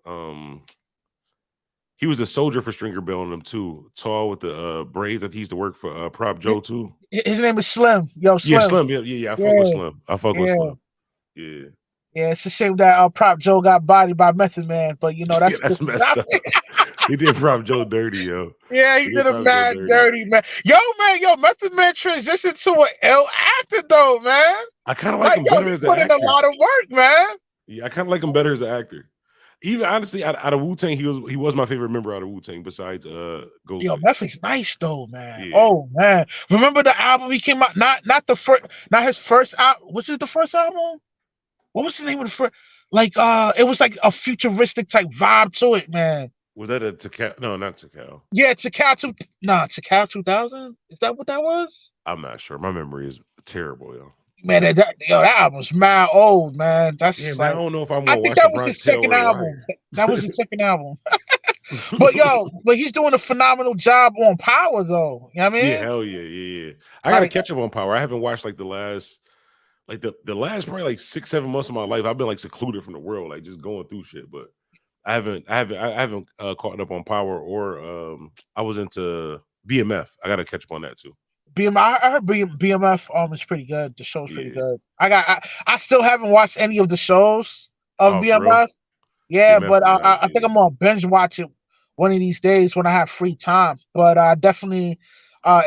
He was a soldier for Stringer Bell and them too. Tall with the braids. I think he used to work for Prop Joe too. his name is Slim. Yo, Yeah, Slim. Slim. Yeah. I fuck with Yeah, Slim. I fuck with yeah. Slim. Yeah. Yeah, it's a shame that Prop Joe got bodied by Method Man, but you know Yeah, that's a that's different messed up. topic. He did Prop Joe dirty, yo. Yeah, he He did did a Prop Joe mad dirty. dirty, man. Yo, Method Man transitioned to an L actor though, man. I kind of like Like, him yo, better he as an put in a actor. lot of work, man. Yeah, I kind of like him better as an actor. Even honestly, out of Wu Tang, he was my favorite member out of Wu Tang besides Yo, Ghostface. Method's nice though, man. Yeah. Oh man, remember the album he came out? Not the first, not his first album. Was it the first album? What was the name of the first? Like, it was like a futuristic type vibe to it, man. Was that a Takao? No, not Takao. Yeah, Takao 2000. Is that what that was? I'm not sure. My memory is terrible, yo. Man, that album's mad old, man. Yeah, That's man. I like, don't know if I'm I gonna think watch the that was his Bronx Tale second or The album. Wire. That was his second album. But he's doing a phenomenal job on Power, though. You know what I Yeah, mean? hell yeah. I gotta Like, catch up on Power. I haven't watched like the last the last probably like 6-7 months of my life. I've been like secluded from the world, like just going through shit. But I haven't caught up on Power or I was into BMF. I gotta catch up on that too. I heard BMF is pretty good. The show's pretty Yeah. good. I still haven't watched any of the shows of Oh, for real? BMF. Yeah, BMF but is nice. I think I'm gonna binge watch it one of these days when I have free time. But I definitely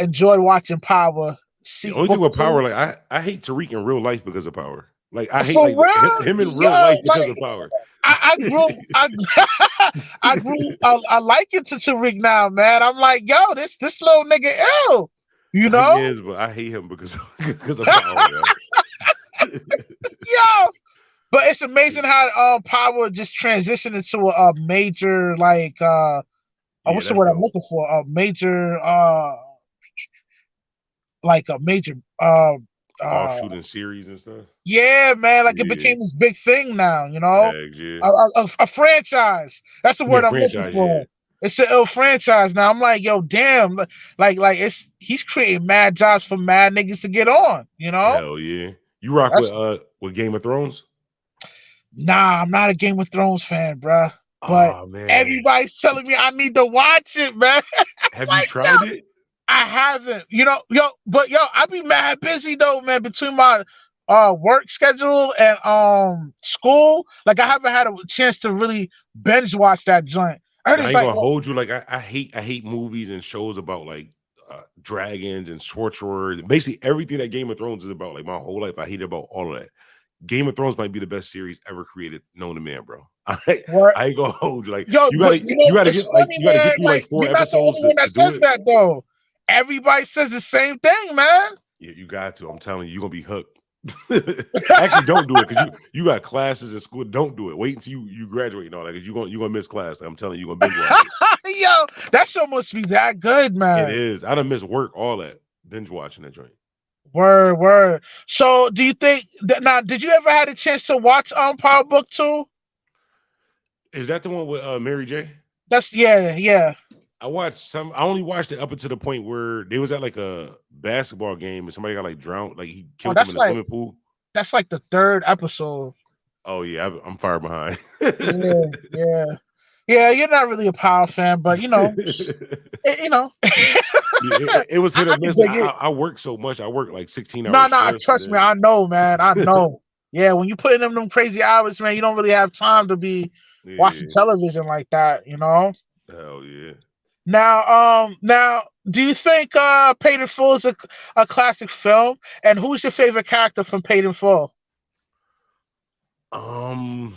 enjoyed watching Power. The See only thing Booker with T. Power, like I hate Tariq in real life because of Power. Like I hate For like real, him in real yo, life because like of Power. I grew I grew I like it to Tariq now, man. I'm like, yo, this little nigga ill, you He know? is, but I hate him because because of Power. Yo. Yo, but it's amazing how Power just transitioned into a major like Yeah, what's the that's word I'm dope. looking for? A major like a major uh Offshooting series and stuff. yeah, man, like it Yeah, became this big thing now, you know? tags. Yeah, A franchise. That's the yeah, word I'm looking franchise. Yeah, for. It's an ill franchise now. I'm like, yo, damn, like he's creating mad jobs for mad niggas to get on, you know? hell yeah. You rock That's with Game of Thrones? Nah, I'm not a Game of Thrones fan, bruh. But Oh man, everybody's telling me I need to watch it, man. have you Like, yo, tried it? I haven't. You know, I be mad busy though, man, between my work schedule and school. Like I haven't had a chance to really binge watch that joint. I heard I it's ain't like gonna hold you. Like I hate movies and shows about like dragons and sorcerers. Basically, everything that Game of Thrones is about. Like my whole life, I hated about all of that. Game of Thrones might be the best series ever created, known to man, bro. What? I ain't gonna hold you. Like Yo, but you gotta it's get like funny, you gotta man. get through Like like 4 you're not the episodes only one to that do says it. that though. Everybody says the same thing, man. Yeah, you got to. I'm telling you, you're gonna be hooked. Actually, don't do it because you got classes in school. Don't do it. Wait until you graduate and all that because you're gonna miss class. Like, I'm telling you, you're gonna binge watch it. Yo, that show must be that good, It man. is. I done miss work, all that. Binge watching that joint. Word, word. So, do you think that now? Did you ever had a chance to watch Power Book 2? Is that the one with Mary J? That's yeah. I watched some. I only watched it up until the point where they was at like a basketball game and somebody got like drowned. Like he Oh, killed them in the swimming pool. that's like the third episode. Oh yeah, I'm far behind. Yeah, yeah, yeah. You're not really a Power fan, but you know, Yeah, it was hit or I can miss. dig it. I work so much. I work like 16-hour No, no, shifts, and trust me, then I know, man. I know. Yeah, when you put in them crazy hours, man, you don't really have time to be watching yeah, television like that. hell yeah. Now, do you think Paid in Full is a classic film? And who's your favorite character from Paid in Full? Um,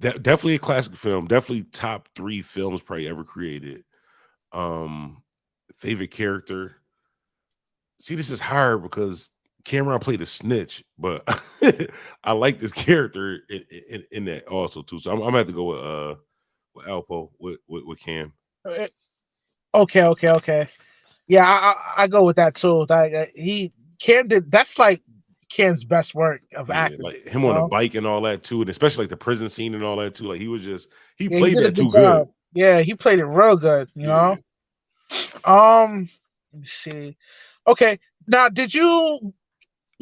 definitely a classic film. Definitely top 3 films probably ever created. Um, favorite character. See, this is hard because Cameron played a snitch, but I like this character in that also too. So I'm gonna have to go with Alpo with Cam. Uh, Okay. Yeah, I go with that too. Cam did that's like Cam's best work of Yeah, acting. like him on a bike and all that too, and especially like the prison scene and all that too. Like he Yeah, he played did a that good too good. job. Yeah, he played it real good. Yeah. Let me see. Okay, now did you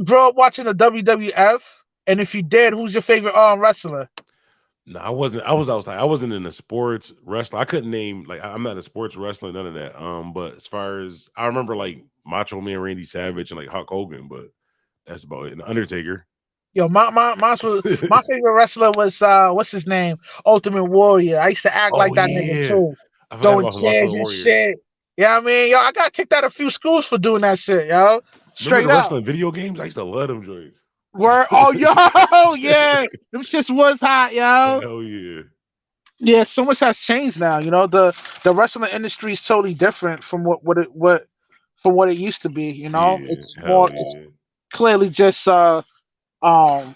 grow up watching the WWF? And if you did, who's your favorite wrestler? No, I wasn't. I was outside. I wasn't in the sports wrestling. I couldn't name like I'm not a sports wrestling, none of that. But as far as I remember, like Macho Man, Randy Savage, and like Hulk Hogan, but that's about it. And the Undertaker. Yo, my favorite wrestler was what's his name? Ultimate Warrior. I used to act Oh like that nigga yeah, too, I forgot throwing about him. Ultimate chairs and Warrior. shit. Yeah, I mean, yo, I got kicked out of a few schools for doing that shit, yo. Remember Straight the up. wrestling video games? I used to love them joints. Word. Oh, yo, yeah. Them shits was hot, yo. Hell yeah. Yeah, so much has changed now. The wrestling industry is totally different from what it used to be. Yeah, It's hell more. It's yeah. clearly just um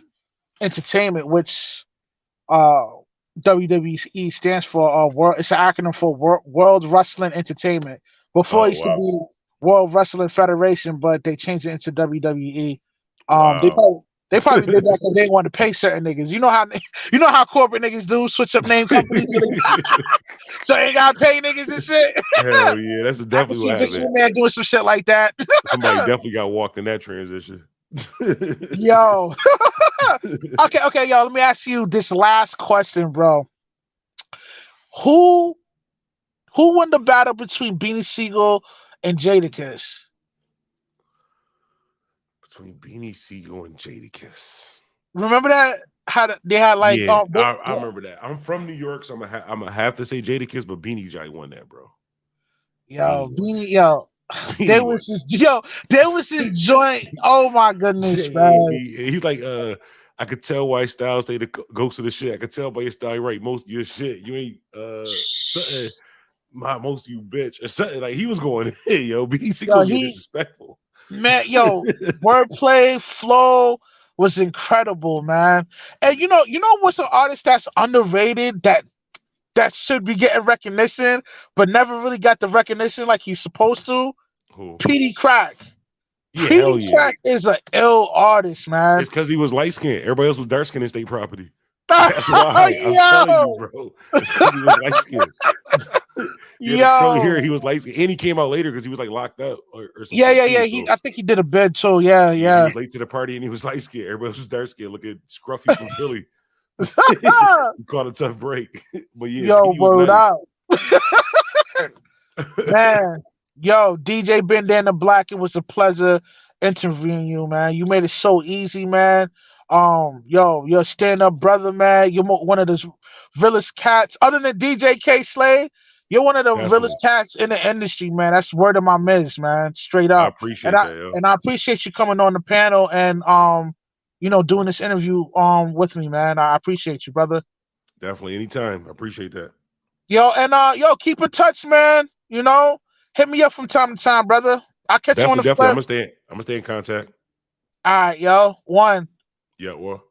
entertainment, which uh WWE stands for world. It's an acronym for World Wrestling Entertainment. Before it Oh used to wow. be World Wrestling Federation, but they changed it into WWE. They Wow. probably did that because they didn't want to pay certain niggas. You know how corporate niggas do switch up name companies so they gotta pay niggas and shit. Hell yeah. That's I can definitely see what Vince happened. McMahon doing some shit like that. Somebody definitely got walked in that transition. Yo. Okay, yo. Let me ask you this last question, bro. Who who won the battle between Beanie Siegel and Jadakiss? Between Beanie Siegel and Jadakiss. Remember that? They had like Yeah, I remember that. I'm from New York, so I'm gonna have to say Jadakiss, but Beanie J won that, bro. yo Beanie won Beanie that. yo. Beanie won. There was this joint. Oh my goodness, man. He's like, I could tell why Styles say the ghost of the shit. I could tell by your style, you right most of your shit. You ain't something, my most of you bitch or something. Like he was going, hey yo, Beanie Siegel Yo, was getting he disrespectful. man, yo, wordplay, flow was incredible, man. And you know what's an artist that's underrated that should be getting recognition, but never really got the recognition like he's supposed to? Who? PD Crack. Yeah, PD hell yeah. Crack is an ill artist, man. It's because he was light skinned. Everybody else was dark skinned in state property. That's why. I'm telling you, Yo, bro. It's because he was light skinned. He had the curly hair. yo. He was light skinned. And he came out later because he was like locked up or some Yeah, shit yeah, too. yeah. So I think he did a bid too. Yeah, yeah, he yeah. was late to the party and he was light skinned. Everybody else was dark skinned. Look at Scruffy from Philly. He caught a tough break. But yeah, Yo, PD was word nice. out. Man, yo, DJ Bandana Black, it was a pleasure interviewing you, man. You made it so easy, man. Yo, you're a stand-up brother, man. You're one of the realest cats, other than DJ K Slade. You're one of the realest Definitely. cats in the industry, man. That's word of my miz, man. Straight I up. And appreciate I that, yo. and I appreciate you coming on the panel and doing this interview with me, man. I appreciate you, brother. Definitely. Anytime. I appreciate that. Yo, and keep in touch, man. Hit me up from time to time, brother. I'll catch you on Definitely, the definitely. flip. I'm gonna stay in contact. All right, yo. One. Yeah, well.